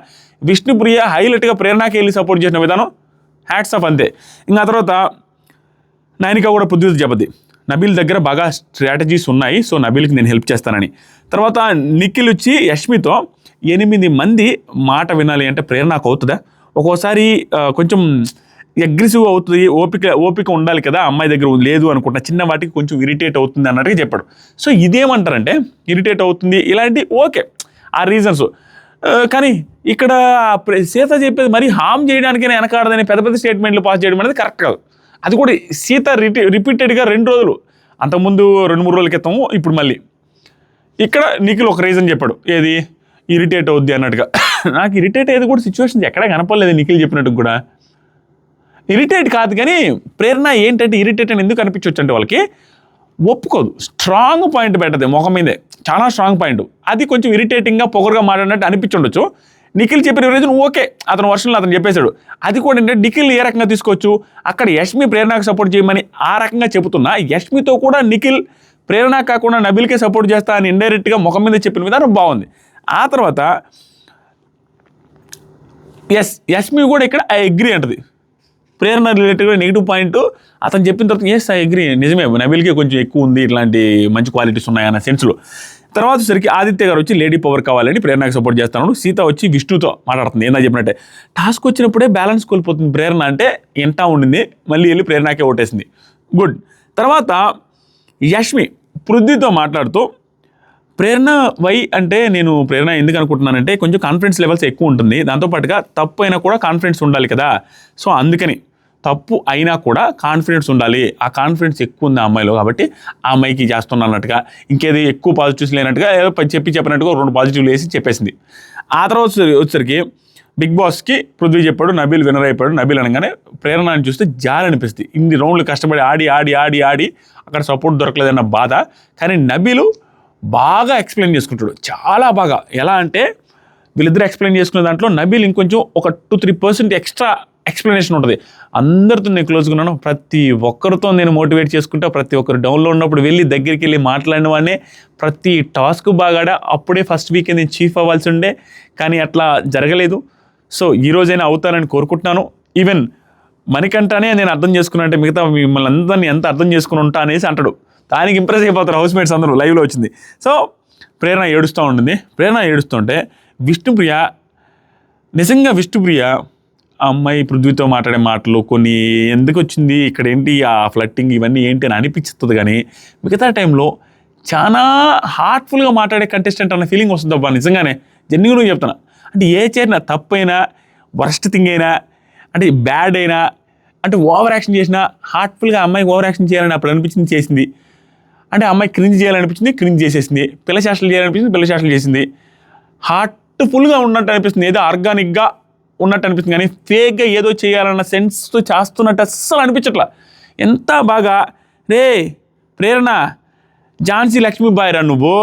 విష్ణుప్రియ హైలైట్గా ప్రేరణకి వెళ్ళి సపోర్ట్ చేసిన విధానం హ్యాట్స్ ఆఫ్ అంతే. ఇంకా తర్వాత నైనిక కూడా పృథ్వీతో చెప్పద్ది నబీల్ దగ్గర బాగా స్ట్రాటజీస్ ఉన్నాయి, సో నబీల్కి నేను హెల్ప్ చేస్తానని. తర్వాత నిఖిల్ వచ్చి యష్మితో 8 మంది మాట వినాలి అంటే ప్రేరణకు అవుతుందా? ఒక్కోసారి కొంచెం అగ్రెసివ్ అవుతుంది, ఓపిక ఉండాలి కదా, అమ్మాయి దగ్గర లేదు అనుకుంటా, చిన్న వాటికి కొంచెం ఇరిటేట్ అవుతుంది అన్నట్టుగా చెప్పాడు. సో ఇదేమంటారంటే ఇరిటేట్ అవుతుంది ఇలాంటి ఓకే ఆ రీజన్స్. కానీ ఇక్కడ సీత చెప్పేది మరి హామ్ చేయడానికైనా వెనకాడదని పెద్ద స్టేట్మెంట్లు పాస్ చేయడం అనేది కరెక్ట్ కాదు. అది కూడా సీత రిపీటెడ్గా 2 రోజులు, అంతకుముందు 2-3 రోజుల క్రితం, ఇప్పుడు మళ్ళీ ఇక్కడ నిఖిల్ ఒక రీజన్ చెప్పాడు, ఏది ఇరిటేట్ అవుద్ది అన్నట్టుగా. నాకు ఇరిటేట్ అయ్యేది కూడా సిచ్యువేషన్స్ ఎక్కడా కనపడలేదు నిఖిల్ చెప్పినట్టు కూడా. ఇరిటేట్ కాదు కానీ ప్రేరణ ఏంటంటే ఇరిటేట్ అని ఎందుకు అనిపించవచ్చు అంటే వాళ్ళకి ఒప్పుకోదు, స్ట్రాంగ్ పాయింట్ పెట్టదు ముఖం మీదే, చాలా స్ట్రాంగ్ పాయింట్, అది కొంచెం ఇరిటేటింగ్గా పొగరుగా మాట్లాడినట్టు అనిపించుండొచ్చు. నిఖిల్ చెప్పిన రీజన్ ఓకే, అతను వర్షంలో అతను చెప్పేశాడు. అది కూడా ఏంటంటే నిఖిల్ ఏ రకంగా తీసుకోవచ్చు, అక్కడ యష్మి ప్రేరణకు సపోర్ట్ చేయమని ఆ రకంగా చెబుతున్నా యష్మితో కూడా నిఖిల్ ప్రేరణ కాకుండా నబీల్కే సపోర్ట్ చేస్తా అని ఇండైరెక్ట్గా ముఖం మీద చెప్పిన విధానం బాగుంది. ఆ తర్వాత యష్మి కూడా ఇక్కడ ఐ అగ్రీ అంటది. ప్రేరణ రిలేటెడ్గా నెగిటివ్ పాయింట్ అతను చెప్పిన తర్వాత ఐ అగ్రీ, నిజమే నబీల్కి కొంచెం ఎక్కువ ఉంది, ఇట్లాంటి మంచి క్వాలిటీస్ ఉన్నాయన్న సెన్స్లో. తర్వాత సరికి ఆదిత్య గారు వచ్చి లేడీ పవర్ కావాలని ప్రేరణకు సపోర్ట్ చేస్తాను. సీత వచ్చి విష్ణుతో మాట్లాడుతుంది. ఏందా చెప్పినట్టే టాస్క్ వచ్చినప్పుడే బ్యాలెన్స్ కోల్పోతుంది ప్రేరణ అంటే ఎంటా ఉండింది, మళ్ళీ వెళ్ళి ప్రేరణకే ఓటేసింది. గుడ్. తర్వాత యష్మి పృథ్వీతో మాట్లాడుతూ ప్రేరణ వై అంటే నేను ప్రేరణ ఎందుకు అనుకుంటున్నానంటే కొంచెం కాన్ఫిడెన్స్ లెవెల్స్ ఎక్కువ ఉంటుంది, దాంతోపాటుగా తప్పు అయినా కూడా కాన్ఫిడెన్స్ ఉండాలి కదా, సో అందుకని తప్పు అయినా కూడా కాన్ఫిడెన్స్ ఉండాలి, ఆ కాన్ఫిడెన్స్ ఎక్కువ ఉంది ఆ అమ్మాయిలో, కాబట్టి ఆ అమ్మాయికి చేస్తున్నా అన్నట్టుగా, ఇంకేది ఎక్కువ పాజిటివ్స్ లేనట్టుగా ఏదో చెప్పినట్టుగా 2 పాజిటివ్లు వేసి చెప్పేసింది. ఆ తర్వాత వచ్చేసరికి బిగ్ బాస్కి పృథ్వీ చెప్పాడు, నబీల్ విన్నర్ అయిపోయాడు. నబీల్ అనగానే ప్రేరణని చూస్తే జాలి అనిపిస్తుంది. ఇన్ని రౌండ్లు కష్టపడి ఆడి అక్కడ సపోర్ట్ దొరకలేదన్న బాధ. కానీ నబీలు బాగా ఎక్స్ప్లెయిన్ చేసుకుంటాడు, చాలా బాగా. ఎలా అంటే వీళ్ళిద్దరు ఎక్స్ప్లెయిన్ చేసుకునే దాంట్లో నబీల్ ఇంకొంచెం ఒక 2-3% ఎక్స్ట్రా ఎక్స్ప్లెనేషన్ ఉంటుంది. అందరితో నేను క్లోజ్గా ఉన్నాను, ప్రతి ఒక్కరితో నేను మోటివేట్ చేసుకుంటా, ప్రతి ఒక్కరు డౌన్లో ఉన్నప్పుడు వెళ్ళి దగ్గరికి వెళ్ళి మాట్లాడిన వాడినే, ప్రతి టాస్క్ బాగా అప్పుడే ఫస్ట్ వీక్ నేను చీఫ్ అవ్వాల్సి ఉండే, కానీ అట్లా జరగలేదు. సో ఈ రోజైనా అవుతానని కోరుకుంటున్నాను. ఈవెన్ మణికంఠనే నేను అర్థం చేసుకున్నా అంటే మిగతా మిమ్మల్ని అందరినీ ఎంత అర్థం చేసుకుని ఉంటా అనేసి అంటాడు. దానికి ఇంప్రెస్ అయిపోతారు హౌస్ మేట్స్ అందరూ, లైవ్లో వచ్చింది. సో ప్రేరణ ఏడుస్తూ ఉంటుంది. ప్రేరణ ఏడుస్తుంటే విష్ణుప్రియ నిజంగా ఆ అమ్మాయి పృథ్వీతో మాట్లాడే మాటలు కొన్ని ఎందుకు వచ్చింది ఇక్కడ ఏంటి ఆ ఫ్లట్టింగ్ ఇవన్నీ ఏంటి అని అనిపిస్తుంది. కానీ మిగతా టైంలో చాలా హార్ట్ఫుల్గా మాట్లాడే కంటెస్టెంట్ అన్న ఫీలింగ్ వస్తుంది అబ్బా, నిజంగానే జెన్యూన్గా చెప్తున్నా. అంటే ఏ చేరినా తప్పైనా వర్స్ట్ థింగ్ అయినా అంటే బ్యాడ్ అయినా అంటే ఓవర్ యాక్షన్ చేసినా హార్ట్ఫుల్గా అమ్మాయికి ఓవర్ యాక్షన్ చేయాలని అప్పుడు అనిపించింది, చేసింది. అంటే అమ్మాయి క్రింజ్ చేయాలనిపించింది, క్రింజ్ చేసేసింది. పిల్ల శాస్త్రాలు చేయాలనిపించింది, పిల్ల శాస్త్రాలు చేసింది. హార్ట్ఫుల్గా ఉన్నట్టు అనిపిస్తుంది, ఏదో ఆర్గానిక్గా ఉన్నట్టు అనిపిస్తుంది. కానీ ఫేక్గా ఏదో చేయాలన్న సెన్స్తో చేస్తున్నట్టు అస్సలు అనిపించట్లా. ఎంత బాగా రే ప్రేరణ ఝాన్సీ లక్ష్మీబాయి రా నువ్వు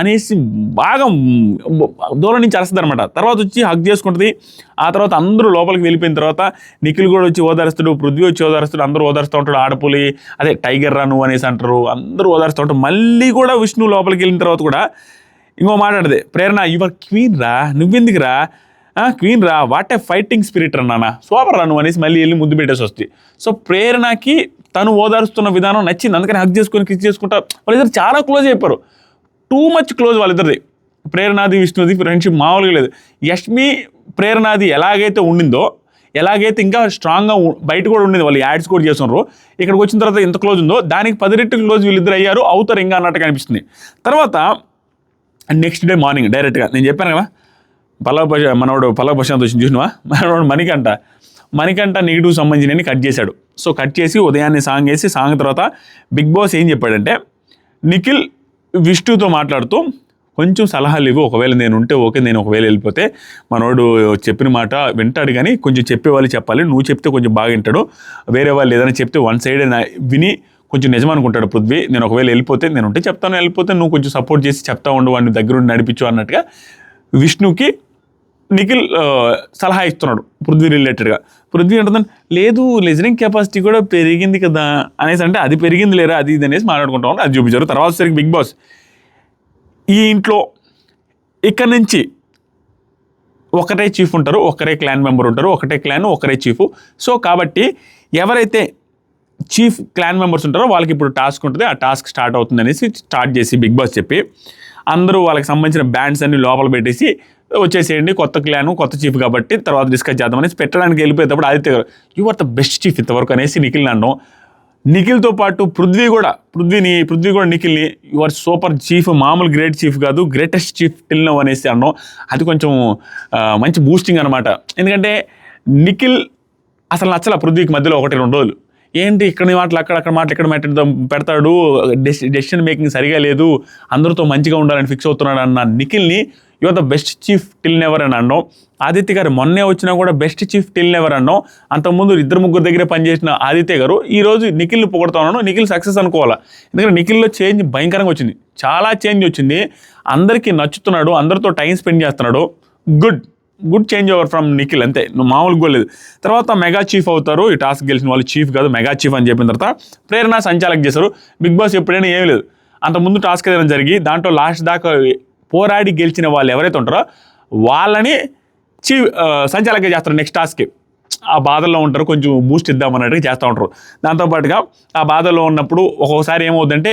అనేసి బాగా దూరం నుంచి అరుస్తుంది అనమాట. తర్వాత వచ్చి హగ్ చేసుకుంటుంది. ఆ తర్వాత అందరూ లోపలికి వెళ్ళిపోయిన తర్వాత నిఖిల్ కూడా వచ్చి ఓదారుస్తాడు, పృథ్వీ వచ్చి ఓదారుస్తాడు, అందరూ ఓదారుస్తూ ఉంటాడు. ఆడపులి అదే టైగర్ రా నువ్వు అనేసి అంటారు, అందరూ ఓదారుస్తూ ఉంటారు. మళ్ళీ కూడా విష్ణు లోపలికి వెళ్ళిన తర్వాత కూడా ఇంకో మాట్లాడదే, ప్రేరణ యువర్ క్వీన్ రా, నువ్వెందుకు రా క్వీన్ రా, వాట్ ఏ ఫైటింగ్ స్పిరిట్ అన్నానా, సూపర్ రా నువ్వు అనేసి మళ్ళీ వెళ్ళి ముద్దు పెట్టేసి వస్తుంది. సో ప్రేరణకి తను ఓదారుస్తున్న విధానం నచ్చింది, అందుకని హక్ చేసుకొని కిస్ చేసుకుంటా వాళ్ళిద్దరు చాలా క్లోజ్ అయిపోయారు. టూ మచ్ క్లోజ్ వాళ్ళిద్దరిది. ప్రేరణాది విష్ణుది ఫ్రెండ్షిప్ మామూలుగా లేదు. యష్మి ప్రేరణాది ఎలాగైతే ఉండిందో, ఎలాగైతే ఇంకా స్ట్రాంగ్గా బయట కూడా ఉండేది, వాళ్ళు యాడ్స్ కూడా చేస్తున్నారు, ఇక్కడికి వచ్చిన తర్వాత ఎంత క్లోజ్ ఉందో దానికి 10 రెట్లు క్లోజ్ వీళ్ళిద్దరు అయ్యారు, అవుతారు ఇంకా అన్నట్టుగా అనిపిస్తుంది. తర్వాత నెక్స్ట్ డే మార్నింగ్ డైరెక్ట్గా నేను చెప్పాను కదా, మనోడు పల్లవ ప్రశాంత్ వచ్చింది చూసినవా, మనోడు మణికంఠ నెగిటివ్ సంబంధించిన కట్ చేశాడు. సో కట్ చేసి ఉదయాన్నే సాంగ్ వేసి, సాంగ్ తర్వాత బిగ్ బాస్ ఏం చెప్పాడంటే, నిఖిల్ విష్ణుతో మాట్లాడుతూ కొంచెం సలహాలు ఇవ్వు, ఒకవేళ నేను ఉంటే ఓకే, నేను ఒకవేళ వెళ్ళిపోతే మనోడు చెప్పిన మాట వింటాడు, కానీ కొంచెం చెప్పేవాళ్ళు చెప్పాలి, నువ్వు చెప్తే కొంచెం బాగా వింటాడు, వేరే వాళ్ళు ఏదైనా చెప్తే వన్ సైడ్ విని కొంచెం నిజం అనుకుంటాడు పృథ్వీ, నేను ఒకవేళ వెళ్ళిపోతే, నేను ఉంటే చెప్తాను, వెళ్ళిపోతే నువ్వు కొంచెం సపోర్ట్ చేసి చెప్తా ఉండు, వాడిని దగ్గరుండి నడిపించు అన్నట్టుగా విష్ణుకి నిఖిల్ సలహా ఇస్తున్నాడు పృథ్వీ రిలేటెడ్గా. పృథ్వీ అంటుందని, లేదు లిజనింగ్ కెపాసిటీ కూడా పెరిగింది కదా అనేసి, అంటే అది పెరిగింది లేరా అది ఇది అనేసి మాట్లాడుకుంటా ఉన్నాడు. అది చూపించారు. తర్వాత సరికి బిగ్ బాస్, ఈ ఇంట్లో ఇక్కడ నుంచి ఒకటే చీఫ్ ఉంటారు, ఒకరే క్లాన్ మెంబర్ ఉంటారు, ఒకటే క్లాన్ ఒకరే చీఫ్. సో కాబట్టి ఎవరైతే చీఫ్ క్లాన్ మెంబర్స్ ఉంటారో వాళ్ళకి ఇప్పుడు టాస్క్ ఉంటుంది, ఆ టాస్క్ స్టార్ట్ అవుతుంది అనేసి స్టార్ట్ చేసి బిగ్ బాస్ చెప్పి, అందరూ వాళ్ళకి సంబంధించిన బ్యాండ్స్ అన్ని లోపల పెట్టేసి వచ్చేసేయండి, కొత్త క్లాను కొత్త చీఫ్ కాబట్టి తర్వాత డిస్కస్ చేద్దాం అనేసి పెట్టడానికి వెళ్ళిపోయేటప్పుడు Aditya garu, you are the best chief ఇంతవరకు అనేసి నిఖిల్ అన్నాం. నిఖిల్తో పాటు పృథ్వీ కూడా నిఖిల్ని యు ఆర్ సూపర్ చీఫ్, మామూలు గ్రేట్ చీఫ్ కాదు, గ్రేటెస్ట్ చీఫ్ టిల్ నౌ అనేసి అన్నాం. అది కొంచెం మంచి బూస్టింగ్ అనమాట. ఎందుకంటే నిఖిల్ అసలు నచ్చల పృథ్వీకి మధ్యలో 1-2 రోజులు, ఏంటి ఇక్కడ మాటలు అక్కడ మాటలు ఇక్కడ పెడతాడు, డెసిషన్ మేకింగ్ సరిగా లేదు, అందరితో మంచిగా ఉండాలని ఫిక్స్ అవుతున్నాడు అన్న నిఖిల్ని you are the best chief till never అని అన్నాం. ఆదిత్య గారు మొన్నే వచ్చినా కూడా బెస్ట్ చీఫ్ టిల్ నెవర్ అన్నాం. అంతకుముందు 2-3 దగ్గర పనిచేసిన ఆదిత్య గారు ఈరోజు నిఖిల్ని పొగడుతా ఉన్నాను. నిఖిల్ సక్సెస్ అనుకోవాలా, ఎందుకంటే నిఖిల్లో చేంజ్ భయంకరంగా వచ్చింది, చాలా చేంజ్ వచ్చింది, అందరికీ నచ్చుతున్నాడు, అందరితో టైం స్పెండ్ చేస్తున్నాడు. Good change over from Nikhil, అంతే, నువ్వు మామూలుగా కూడా లేదు. తర్వాత మెగా చీఫ్ అవుతారు, ఈ టాస్క్ గెలిచిన వాళ్ళు చీఫ్ కాదు మెగా చీఫ్ అని చెప్పిన తర్వాత ప్రేరణ సంచాలక చేశారు. బిగ్ బాస్ ఎప్పుడైనా ఏమీ లేదు, అంతకుముందు టాస్క్ ఏదైనా జరిగి దాంట్లో లాస్ట్ దాకా పోరాడి గెలిచిన వాళ్ళు ఎవరైతే ఉంటారో వాళ్ళని చీఫ్ సంచాలకంగా చేస్తారు. నెక్స్ట్ టాస్క్కి ఆ బాధల్లో ఉంటారు, కొంచెం బూస్ట్ ఇద్దామన్నట్టుగా చేస్తూ ఉంటారు. దాంతోపాటుగా ఆ బాధల్లో ఉన్నప్పుడు ఒక్కొక్కసారి ఏమవుతుందంటే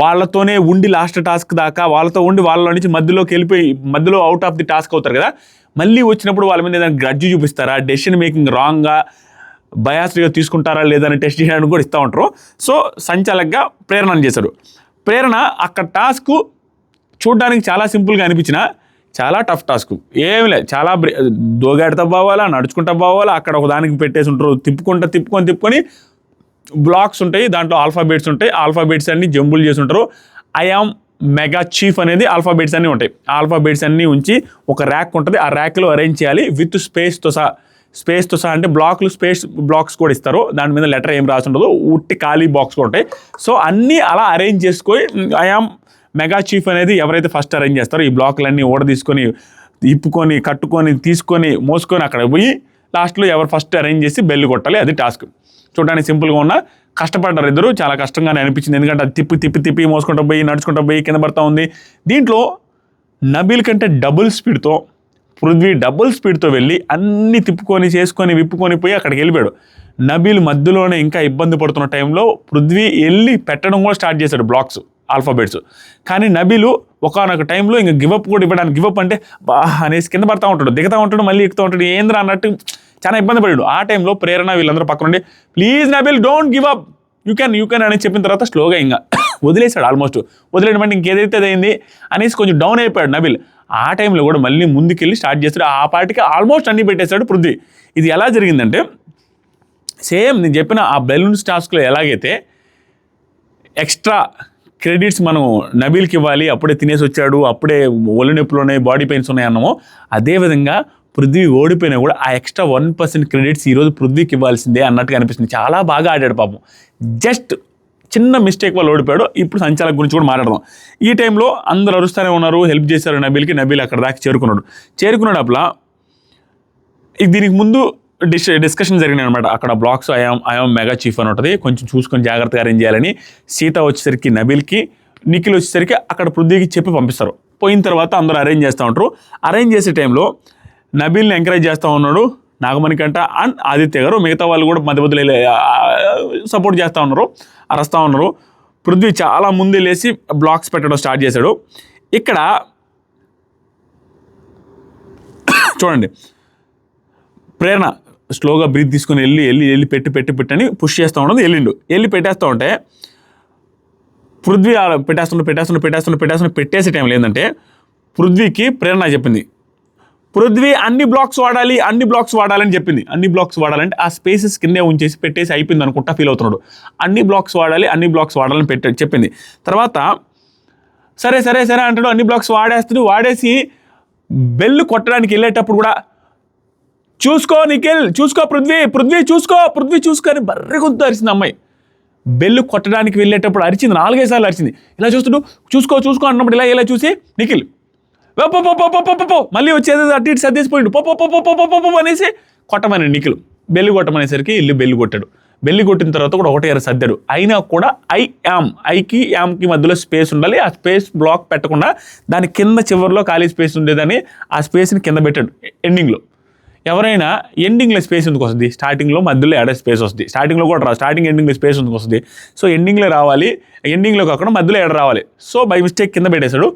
వాళ్ళతోనే ఉండి లాస్ట్ టాస్క్ దాకా వాళ్ళతో ఉండి వాళ్ళ నుంచి మధ్యలోకి వెళ్ళిపోయి మధ్యలో అవుట్ ఆఫ్ ది టాస్క్ అవుతారు కదా, మళ్ళీ వచ్చినప్పుడు వాళ్ళ మీద ఏదైనా గ్రడ్జ్ చూపిస్తారా, డెసిషన్ మేకింగ్ రాంగ్గా బయాస్డ్గా తీసుకుంటారా లేదని టెస్ట్ చేయడానికి కూడా ఇస్తూ ఉంటారు. సో సంచాలకగా ప్రేరణ చేశారు. ప్రేరణ అక్కడ టాస్క్ చూడడానికి చాలా సింపుల్గా అనిపించిన చాలా టఫ్ టాస్క్, ఏమి లేదు, చాలా దోగాడితో పోవాలా, నడుచుకుంటా పోవాలా, అక్కడ ఒక దానికి పెట్టేసి ఉంటారు, తిప్పుకొని బ్లాక్స్ ఉంటాయి, దాంట్లో ఆల్ఫాబెట్స్ ఉంటాయి, ఆల్ఫాబెట్స్ అన్ని జంబుల్ చేసి ఉంటారు. ఐ యామ్ మెగా చీఫ్ అనేది ఆల్ఫాబెట్స్ అన్నీ ఉంటాయి, ఆల్ఫాబెట్స్ అన్నీ ఉంచి ఒక ర్యాక్ ఉంటుంది, ఆ ర్యాక్లో అరేంజ్ చేయాలి విత్ స్పేస్తో సహా అంటే బ్లాక్స్ కూడా ఇస్తారు, దాని మీద లెటర్ ఏం రాసి ఉండదు, ఉట్టి ఖాళీ బాక్స్ కూడా ఉంటాయి. సో అన్నీ అలా అరేంజ్ చేసుకొని ఐ యామ్ మెగా చీఫ్ అనేది ఎవరైతే ఫస్ట్ అరేంజ్ చేస్తారో ఈ బ్లాక్లన్నీ తీసుకొని ఇప్పుకొని కట్టుకొని తీసుకొని మోసుకొని అక్కడ పోయి లాస్ట్లో ఎవరు ఫస్ట్ అరేంజ్ చేసి బెల్ కొట్టాలి, అది టాస్క్. చూడడానికి సింపుల్గా ఉన్న కష్టపడ్డారు ఇద్దరు, చాలా కష్టంగానే అనిపించింది, ఎందుకంటే అది తిప్పి మోసుకుంటూ పోయి నడుచుకుంటూ పోయి కింద పడతా ఉంది. దీంట్లో నబీల్ కంటే డబుల్ స్పీడ్తో వెళ్ళి అన్నీ తిప్పుకొని చేసుకొని విప్పుకొని పోయి అక్కడికి వెళ్ళిపోయాడు. నబీల్ మధ్యలోనే ఇంకా ఇబ్బంది పడుతున్న టైంలో పృథ్వీ వెళ్ళి పెట్టడం కూడా స్టార్ట్ చేశాడు బ్లాక్స్ ఆల్ఫాబెట్స్. కానీ నబీలు ఒకనొక టైంలో ఇంకా గివప్ కూడా ఇవ్వడానికి, గివప్ అంటే బా అనేసి కింద పడతా ఉంటాడు, దిగుతూ ఉంటాడు, మళ్ళీ ఎక్కుతూ ఉంటాడు, ఏంద్రా అన్నట్టు చాలా ఇబ్బంది పడాడు. ఆ టైంలో ప్రేరణ వీళ్ళందరూ పక్కన ఉండి please Nabeel don't give up, you can అని చెప్పిన తర్వాత స్లోగా ఇంకా వదిలేశాడు, ఆల్మోస్ట్ వదిలేయడం అంటే ఇంకేదైతే అయింది అనేసి కొంచెం డౌన్ అయిపోయాడు నబీల్. ఆ టైంలో కూడా మళ్ళీ ముందుకెళ్ళి స్టార్ట్ చేస్తాడు, ఆ పార్టీకి ఆల్మోస్ట్ అన్నీ పెట్టేశాడు పృథ్వీ. ఇది ఎలా జరిగిందంటే సేమ్ నేను చెప్పిన ఆ బెలూన్స్ టాస్క్లో ఎలాగైతే ఎక్స్ట్రా క్రెడిట్స్ మనం నబీల్కి ఇవ్వాలి, అప్పుడే తినేసి వచ్చాడు, అప్పుడే ఒళ్ళు నొప్పులు ఉన్నాయి, బాడీ పెయిన్స్ ఉన్నాయి అన్నామో, అదేవిధంగా పృథ్వీ ఓడిపోయినా కూడా ఆ ఎక్స్ట్రా 1% క్రెడిట్స్ ఈరోజు పృథ్వీకి ఇవ్వాల్సిందే అన్నట్టుగా అనిపిస్తుంది. చాలా బాగా ఆడాడు పాపం, జస్ట్ చిన్న మిస్టేక్ వల్ల ఓడిపోయాడు. ఇప్పుడు సంచాలక గురించి కూడా మాట్లాడదాం. ఈ టైంలో అందరూ అరుస్తూనే ఉన్నారు, హెల్ప్ చేశారు నబీల్కి. నబీల్ అక్కడ దాకా చేరుకున్నాడు అప్పుడు దీనికి ముందు డిస్కషన్ జరిగినాయి అనమాట. అక్కడ బ్లాక్స్ ఐఎమ్ మెగా చీఫ్ అని ఉంటుంది, కొంచెం చూసుకొని జాగ్రత్తగా అరేంజ్ చేయాలని. సీత వచ్చేసరికి నబీల్కి, నిఖిల్ వచ్చేసరికి అక్కడ పృథ్వీకి చెప్పి పంపిస్తారు. పోయిన తర్వాత అందరూ అరేంజ్ చేస్తూ ఉంటారు. అరేంజ్ చేసే టైంలో నబీల్ని ఎంకరేజ్ చేస్తూ ఉన్నాడు నాగమణికంట అండ్ ఆదిత్య గారు, మిగతా వాళ్ళు కూడా మధ్య మధ్యలో సపోర్ట్ చేస్తూ ఉన్నారు, అరుస్తూ ఉన్నారు. పృథ్వీ చాలా ముందు లేసి బ్లాక్స్ పెట్టడం స్టార్ట్ చేశాడు. ఇక్కడ చూడండి, ప్రేరణ స్లోగా బ్రీత్ తీసుకుని వెళ్ళి పెట్టి పుష్ చేస్తూ ఉండదు. వెళ్ళి పెట్టేస్తూ ఉంటే పృథ్వీ పెట్టేసే టైంలో ఏంటంటే పృథ్వీకి ప్రేరణ చెప్పింది, పృథ్వీ అన్ని బ్లాక్స్ వాడాలని చెప్పింది. అన్ని బ్లాక్స్ వాడాలంటే ఆ స్పేసెస్ కిందే ఉంచేసి పెట్టేసి అయిపోయింది అనుకుంటా ఫీల్ అవుతున్నాడు. అన్ని బ్లాక్స్ వాడాలని చెప్పింది. తర్వాత సరే అంటాడు. అన్ని బ్లాక్స్ వాడేసి బెల్ కొట్టడానికి వెళ్ళేటప్పుడు కూడా చూసుకో నిఖిల్, చూసుకో పృథ్వీ చూసుకో అని బర్రె కొంత అరిచింది అమ్మాయి. బెల్ కొట్టడానికి వెళ్ళేటప్పుడు అరిచింది, 4-5 సార్లు అరిచింది. ఇలా చూస్తుడు చూసుకో అన్నప్పుడు ఇలా చూసి నిఖిల్ మళ్ళీ వచ్చేది అటు ఇటు సర్దేసిపోయిండు, పో అనేసి కొట్టమని నిఖిల్ బెల్లి కొట్టమనేసరికి ఇల్లు బెల్లి కొట్టాడు. బెల్లి కొట్టిన తర్వాత కూడా ఒకటే సర్దాడు. అయినా కూడా ఐకి యామ్కి మధ్యలో స్పేస్ ఉండాలి. ఆ స్పేస్ బ్లాక్ పెట్టకుండా దాని కింద చివరిలో ఖాళీ స్పేస్ ఉండేదని ఆ స్పేస్ని కింద పెట్టాడు. ఎండింగ్లో ఎవరైనా ఎండింగ్లో స్పేస్ ఎందుకు వస్తుంది, స్టార్టింగ్లో మధ్యలో యాడ్ స్పేస్ వస్తుంది. స్టార్టింగ్లో కూడా రాదు, స్టార్టింగ్ ఎండింగ్లో స్పేస్ ఎందుకు వస్తుంది. సో ఎండింగ్లో రావాలి, ఎండింగ్లో కాకుండా మధ్యలో యాడ్ రావాలి. సో బై మిస్టేక్ కింద పెట్టేశాడు.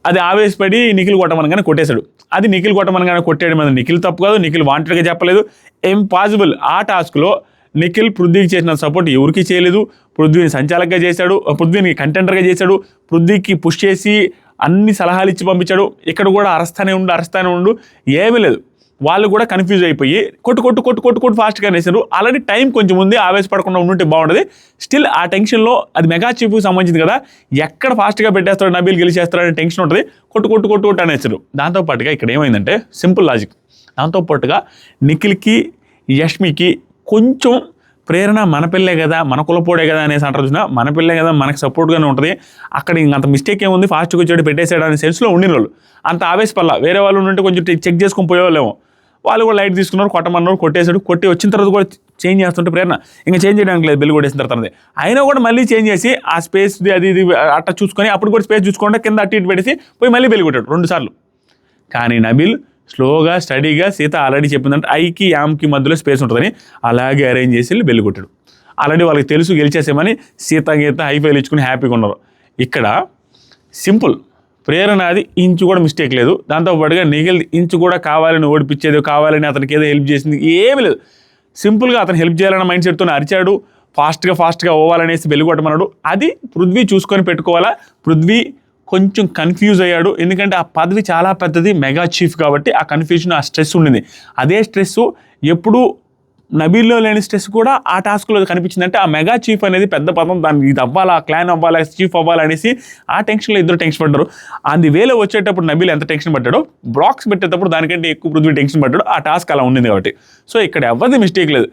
అది ఆవేశపడి నిఖిల్ కొట్టమనగానే కొట్టేశాడు. అది నిఖిల్ కొట్టమనగానే కొట్టేయడం మీద నిఖిల్ తప్పు కాదు, నిఖిల్ వాంటెడ్గా చెప్పలేదు. ఇంపాసిబుల్. ఆ టాస్క్లో నిఖిల్ పృథ్వీకి చేసిన సపోర్ట్ ఎవరికి చేయలేదు. పృథ్వీని సంచాలకంగా చేశాడు, పృథ్వీని కంటెండర్గా చేశాడు, పృథ్వీకి పుష్ చేసి అన్ని సలహాలు ఇచ్చి పంపించాడు. ఇక్కడ కూడా అరస్తానే ఉండు ఏమీ లేదు. వాళ్ళు కూడా కన్ఫ్యూజ్ అయిపోయి కొట్టు ఫాస్ట్గా వేసారు. ఆల్రెడీ టైం కొంచెం ఉంది, ఆవేశపడకుండా ఉంటే బాగుంటుంది. స్టిల్ ఆ టెన్షన్లో అది మెగా చీఫ్కి సంబంధించింది కదా, ఎక్కడ ఫాస్ట్గా పెట్టేస్తాడు, నబీల్ గెలిచేస్తాడనే టెన్షన్ ఉంటుంది. కొట్టు అనేసారు. దాంతోపాటుగా ఇక్కడ ఏమైందంటే సింపుల్ లాజిక్, దాంతోపాటుగా నిఖిల్కి యష్మికి కొంచెం ప్రేరణ మన పిల్లే కదా, మన కులపోడే కదా అనేసి అంటారు చూసినా, మన పిల్లే కదా మనకు సపోర్ట్గానే ఉంటుంది. అక్కడ ఇంకంత మిస్టేక్ ఏముంది, ఫాస్ట్గా వచ్చాడు పెట్టేసాడు అనే సెన్స్లో ఉండిన వాళ్ళు. అంత ఆవేశపల్లా. వేరే వాళ్ళు ఉంటే కొంచెం చెక్ చేసుకొని పోయేవాళ్ళేమో. వాళ్ళు కూడా లైట్ తీసుకున్నారు, కొట్టమన్నారు, కొట్టేశాడు. కొట్టి వచ్చిన తర్వాత కూడా చేంజ్ చేస్తుంటే ప్రేరణ ఇంకా చేంజ్ చేయడానికి లేదు, బెల్ కొట్టేసిన తర్వాత అయినా కూడా మళ్ళీ చేంజ్ చేసి ఆ స్పేస్ అది అట్ట చూసుకొని అప్పుడు కూడా స్పేస్ చూసుకుంటే కింద అటు ఇటు పెట్టేసి పోయి మళ్ళీ బెల్ కొట్టాడు 2 సార్లు. కానీ నబీల్ స్లోగా స్టడీగా, సీత ఆల్రెడీ చెప్పిందంటే ఐకి యామ్కి మధ్యలో స్పేస్ ఉంటుందని అలాగే అరేంజ్ చేసి బెల్ కొట్టాడు. ఆల్రెడీ వాళ్ళకి తెలుసు గెలిచేసామని గీత హైఫైలు ఇచ్చుకుని హ్యాపీగా ఉన్నారు. ఇక్కడ సింపుల్, ప్రేరణ అది ఇంచు కూడా మిస్టేక్ లేదు. దాంతోపాటుగా నిఖిల్ ఇంచు కూడా కావాలని ఓడిపించేది, కావాలని అతనికి ఏదో హెల్ప్ చేసింది ఏమీ లేదు. సింపుల్గా అతను హెల్ప్ చేయాలన్న మైండ్ సెట్తో అరిచాడు. ఫాస్ట్గా ఓవాలనేసి బెల్ కొట్టమన్నాడు. అది పృథ్వీ చూసుకొని పెట్టుకోవాలా. పృథ్వీ కొంచెం కన్ఫ్యూజ్ అయ్యాడు, ఎందుకంటే ఆ పదవి చాలా పెద్దది, మెగా చీఫ్ కాబట్టి ఆ కన్ఫ్యూజన్, ఆ స్ట్రెస్ ఉండింది. అదే స్ట్రెస్ ఎప్పుడు నబీల్లో లేని స్ట్రెస్ కూడా ఆ టాస్క్లో కనిపించిందంటే ఆ మెగా చీఫ్ అనేది పెద్ద పదం, దానికి ఇది అవ్వాలా, క్లాన్ అవ్వాలా, చీఫ్ అవ్వాలనేసి ఆ టెన్షన్లో ఇద్దరు టెన్షన్ పడ్డారు. అందు వేలో వచ్చేటప్పుడు నబీల్ ఎంత టెన్షన్ పడ్డాడో, బ్లాక్స్ పెట్టేటప్పుడు దానికంటే ఎక్కువ పృథ్వీ టెన్షన్ పడ్డాడు. ఆ టాస్క్ అలా ఉండింది కాబట్టి. సో ఇక్కడ ఎవరిది మిస్టేక్ లేదు.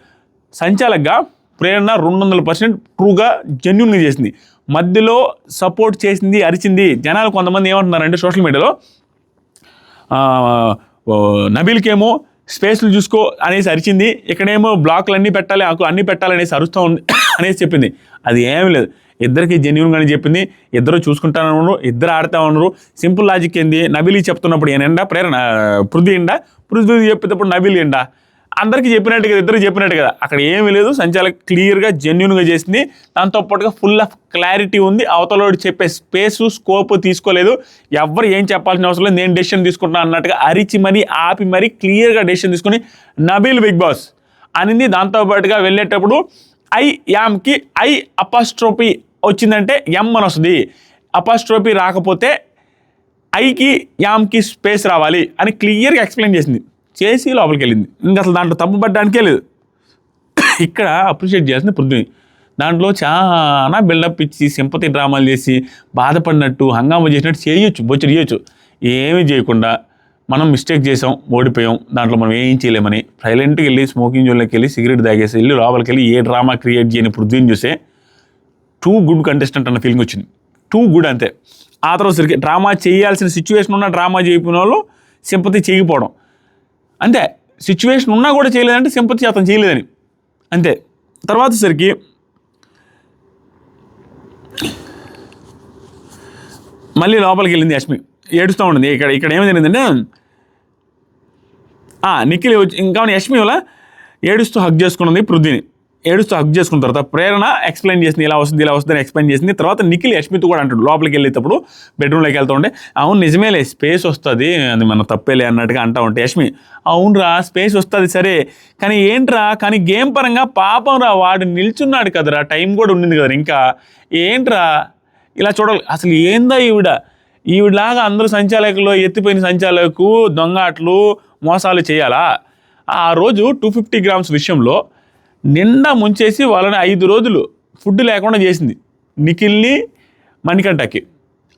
సంచాలకగా ప్రేరణ 200% ట్రూగా జెన్యూన్గా చేసింది. మధ్యలో సపోర్ట్ చేసింది, అరిచింది. జనాలు కొంతమంది ఏమంటున్నారంటే సోషల్ మీడియాలో నబీల్కేమో స్పేస్లు చూసుకో అనేసి అరిచింది, ఇక్కడేమో బ్లాక్లు అన్నీ పెట్టాలి, అన్నీ పెట్టాలనేసి అరుస్తూ ఉంది అనేసి చెప్పింది. అది ఏమీ లేదు, ఇద్దరికి జెన్యూన్గానే చెప్పింది. ఇద్దరు చూసుకుంటాను, ఇద్దరు ఆడుతూ ఉన్నారు. సింపుల్ లాజిక్ ఏంది, నబీల్కి చెప్తున్నప్పుడు ఏనండా ప్రేరణ, పృథ్వీ చెప్పేటప్పుడు నబీల్ ఎండా, అందరికీ చెప్పినట్టు కదా, ఇద్దరు చెప్పినట్టు కదా. అక్కడ ఏమీ లేదు. సంచాలక క్లియర్గా జెన్యూన్గా చేసింది. దాంతోపాటుగా ఫుల్ ఆఫ్ క్లారిటీ ఉంది. అవతలోడు చెప్పే స్పేసు స్కోప్ తీసుకోలేదు. ఎవరు ఏం చెప్పాల్సిన అవసరం లేదు, నేను డెసిషన్ తీసుకుంటున్నాను అన్నట్టుగా అరిచి మరీ ఆపి మరీ క్లియర్గా డెసిషన్ తీసుకుని నబీల్ బిగ్ బాస్ అనింది. దాంతోపాటుగా వెళ్ళేటప్పుడు యామ్కి అపాస్ట్రోఫీ వచ్చిందంటే ఎం అని వస్తుంది, అపాస్ట్రోఫీ రాకపోతే ఐకి యామ్కి స్పేస్ రావాలి అని క్లియర్గా ఎక్స్ప్లెయిన్ చేసి లోపలికి వెళ్ళింది. ఇంకా అసలు దాంట్లో తప్పు పడ్డానికే లేదు. ఇక్కడ అప్రిషియేట్ చేసింది పృథ్వీ. దాంట్లో చాలా బిల్డప్ ఇచ్చి సింపతి డ్రామాలు చేసి బాధపడినట్టు హంగామా చేసినట్టు చేయొచ్చు. ఏమీ చేయకుండా మనం మిస్టేక్ చేసాం, ఓడిపోయాం, దాంట్లో మనం ఏం చేయలేమని సైలెంట్గా వెళ్ళి స్మోకింగ్ జోన్లోకి వెళ్ళి సిగరెట్ తాగేసి వెళ్ళి లోపలికి వెళ్ళి ఏ డ్రామా క్రియేట్ చేయని పృథ్వీని చూసే టూ గుడ్ కంటెస్టెంట్ అన్న ఫీలింగ్ వచ్చింది. టూ గుడ్ అంతే. ఆ తర్వాత సరికి డ్రామా చేయాల్సిన సిచ్యువేషన్ ఉన్న డ్రామా చేయకపోయిన వాళ్ళు సింపతి చేయకపోవడం అంతే. సిచ్యువేషన్ ఉన్నా కూడా చేయలేదంటే సింపతి అతను చేయలేదని అంతే. తర్వాత సరికి మళ్ళీ లోపలికి వెళ్ళింది యష్మి, ఏడుస్తూ ఉంటుంది. ఇక్కడ ఏమి జరిగిందంటే నిఖిల్ వచ్చి ఇంకా యష్మి వల్ల ఏడుస్తూ హగ్ చేసుకున్నది పృథ్వీని. ఏడుస్తూ హగ్ చేసుకున్న తర్వాత ప్రేరణ ఎక్స్ప్లెయిన్ చేసింది, ఇలా వస్తుంది అని ఎక్స్ప్లెయిన్ చేసింది. తర్వాత నిఖిల్ యష్మితో కూడా అంటాడు లోపలికి వెళ్ళేటప్పుడు, బెడ్రూమ్లోకి వెళ్తూ ఉంటే, అవును నిజమేలే స్పేస్ వస్తుంది, అది మన తప్పేలే అన్నట్టుగా అంటూ ఉంటే యష్మి, అవునరా స్పేస్ వస్తుంది సరే, కానీ ఏంట్రా, కానీ గేమ్ పరంగా పాపం రా వాడు నిల్చున్నాడు కదరా, టైం కూడా ఉండింది కదరా, ఇంకా ఏంట్రా ఇలా చూడాలి. అసలు ఏందా ఈవిడలాగా అందరూ సంచాలకుల్లో ఎత్తిపోయిన సంచాలకు దొంగ ఆటలు మోసాలు చేయాలా? ఆ రోజు 250 grams విషయంలో నిండా ముంచేసి వాళ్ళని 5 రోజులు ఫుడ్ లేకుండా చేసింది నిఖిల్ని, మణికంఠకి.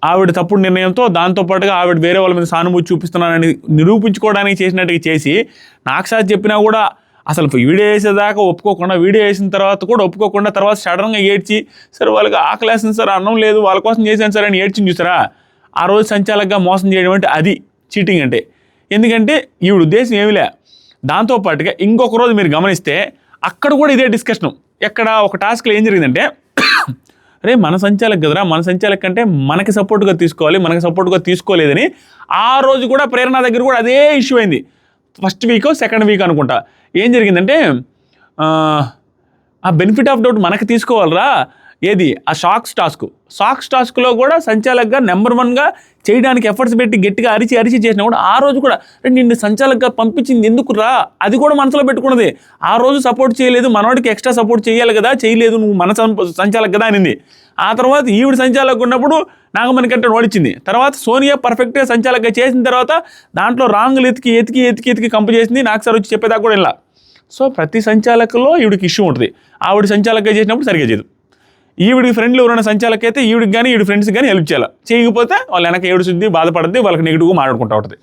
ఆవిడ తప్పుడు నిర్ణయంతో దాంతోపాటుగా ఆవిడ వేరే వాళ్ళ మీద సానుభూతి చూపిస్తున్నానని నిరూపించుకోవడానికి చేసినట్టుగా చేసి, నాకు సార్ చెప్పినా కూడా అసలు వీడియో వేసేదాకా ఒప్పుకోకుండా, వీడియో వేసిన తర్వాత కూడా ఒప్పుకోకుండా, తర్వాత సడన్గా ఏడ్చి, సార్ వాళ్ళకి ఆకలేస్తుంది సార్, అన్నం లేదు, వాళ్ళ కోసం చేశాను సార్ అని ఏడ్చింది చూసారా? ఆ రోజు సంచాలకుగా మోసం చేయడం అంటే అది చీటింగ్ అంటే. ఎందుకంటే ఈవిడ ఉద్దేశం ఏమిలే. దాంతోపాటుగా ఇంకొక రోజు మీరు గమనిస్తే అక్కడ కూడా ఇదే డిస్కషను. ఎక్కడ ఒక టాస్క్లో ఏం జరిగిందంటే, అరే మన సంచాలక్ కదరా, మన సంచాలక్ కంటే మనకి సపోర్ట్గా తీసుకోవాలి, మనకి సపోర్ట్గా తీసుకోలేదని ఆ రోజు కూడా ప్రేరణ దగ్గర కూడా అదే ఇష్యూ అయింది. ఫస్ట్ వీక్ సెకండ్ వీక్ అనుకుంటా. ఏం జరిగిందంటే, ఆ బెనిఫిట్ ఆఫ్ డౌట్ మనకి తీసుకోవాలరా, ఏది ఆ సాక్స్ టాస్క్లో కూడా సంచాలకుగా నెంబర్ 1గా చేయడానికి ఎఫర్ట్స్ పెట్టి గట్టిగా అరిచి చేసినా కూడా ఆ రోజు కూడా నిన్ను సంచాలకుగా పంపించింది ఎందుకు రా, అది కూడా మనసులో పెట్టుకున్నది. ఆ రోజు సపోర్ట్ చేయలేదు, మనవాడికి ఎక్స్ట్రా సపోర్ట్ చేయాలి కదా, చేయలేదు, నువ్వు మన సంచాలక్ కదా అనింది. ఆ తర్వాత ఈవిడ సంచాలకు ఉన్నప్పుడు నాగమణికంఠ ఓడించింది. తర్వాత సోనియా పర్ఫెక్ట్గా సంచాలకుగా చేసిన తర్వాత దాంట్లో రాంగులు ఎతికి కంపు చేసింది. నాకు సార్ వచ్చి చెప్పేదాకా కూడా ఇలా. సో ప్రతి సంచాలకులో ఈవిడికి ఇష్యూ ఉంటుంది. ఆవిడ సంచాలకుగా చేసినప్పుడు సరిగ్గా చేయదు. ఈవిడికి ఫ్రెండ్లు ఎవరైనా సంచాలక అయితే ఈవిడికి కానీ ఈవిడ ఫ్రెండ్స్ కానీ హెల్ప్ చేయాలి. చేయకపోతే వాళ్ళు వెనక ఏడుస్తుంది, బాధపడుద్ది, వాళ్ళకి నెగిటివ్గా మాట్లాడుకుంటూ ఉంటుంది.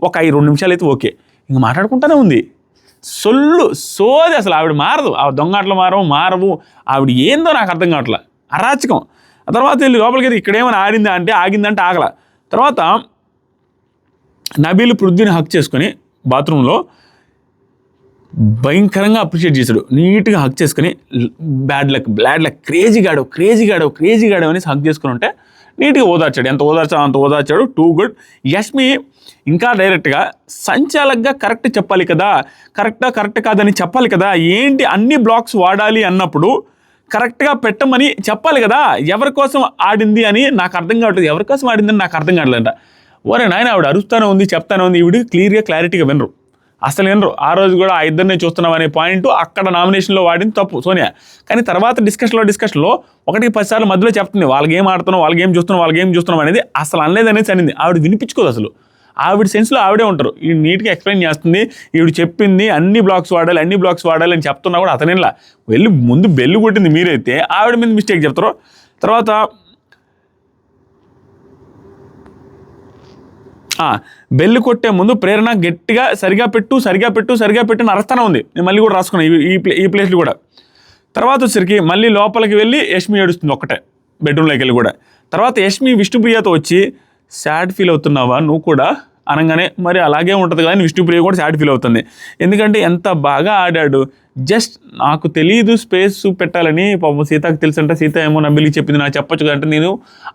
ఒక 2 నిమిషాలు అయితే ఓకే, ఇంక మాట్లాడుకుంటూనే ఉంది. సోది అసలు ఆవిడ మారదు, ఆ దొంగాట్లు మారవు. ఆవిడ ఏందో నాకు అర్థం కావట్లా, అరాచకం. ఆ తర్వాత వెళ్ళి లోపలికి అయితే ఇక్కడేమైనా ఆగిందంటే ఆగల. తర్వాత నబీల్ పృథ్వీని హక్ చేసుకొని బాత్రూంలో భయంకరంగా అప్రిషియేట్ చేశాడు. నీట్గా హక్ చేసుకుని బ్యాడ్ లక్ క్రేజీ గాడు అనేసి హక్ చేసుకుని ఉంటే నీట్గా ఓదార్చాడు. ఎంత ఓదార్చాడు అంత ఓదార్చాడు. Too good. యష్మి ఇంకా డైరెక్ట్గా సంచాలకుగా కరెక్ట్ చెప్పాలి కదా, కరెక్ట్ కాదని చెప్పాలి కదా, ఏంటి అన్ని బ్లాక్స్ వాడాలి అన్నప్పుడు కరెక్ట్గా పెట్టమని చెప్పాలి కదా. ఎవరి కోసం ఆడింది అని నాకు అర్థం కావట్లేదు, ఎవరి కోసం ఆడిందని నాకు అర్థం కావట్లేదంట. ఓరే నాయన, ఆవిడ అరుస్తానే ఉంది, చెప్తానే ఉంది, ఈవిడ క్లారిటీగా వినరు, అసలు వినరు. ఆ రోజు కూడా ఆ ఇద్దరిని చూస్తున్నాం అనే పాయింట్ అక్కడ నామినేషన్లో వాడింది తప్పు సోనియా. కానీ తర్వాత డిస్కషన్లో 1-10 సార్లు మధ్యలో చెప్తుంది, వాళ్ళకి ఏం ఆడుతున్నాం, వాళ్ళకి ఏం చూస్తున్నాం అనేది అసలు అనలేదనేసి అనింది. ఆవిడ వినిపించుకోదు అసలు, ఆవిడ సెన్స్లో ఆవిడే ఉంటారు. ఈ నీట్గా ఎక్స్ప్లెయిన్ చేస్తుంది, ఈవిడ చెప్పింది అన్ని బ్లాక్స్ వాడాలి అని చెప్తున్నా కూడా అతనేలా వెళ్ళి ముందు బెల్లు కొట్టింది మీరైతే ఆవిడ మీద మిస్టేక్ చెప్తారు. తర్వాత బెల్లు కొట్టే ముందు ప్రేరణ గట్టిగా సరిగా పెట్టు అని అరుస్తూనే ఉంది. నేను మళ్ళీ కూడా రాసుకున్నాను ఈ ప్లేస్లు కూడా. తర్వాత వచ్చరికి మళ్ళీ లోపలికి వెళ్ళి యష్మి ఏడుస్తుంది ఒక్కటే బెడ్రూమ్లోకి వెళ్ళి కూడా. తర్వాత యష్మి విష్ణుప్రియతో వచ్చి సాడ్ ఫీల్ అవుతున్నావా నువ్వు కూడా అనగానే, మరి అలాగే ఉంటుంది కానీ విష్ణుప్రియ కూడా సాడ్ ఫీల్ అవుతుంది. ఎందుకంటే ఎంత బాగా ఆడాడు, జస్ట్ నాకు తెలియదు స్పేస్ పెట్టాలని. పాపం సీతకు తెలుసంటే సీత ఏమో నబీల్కి చెప్పింది, నాకు చెప్పొచ్చు అంటే నేను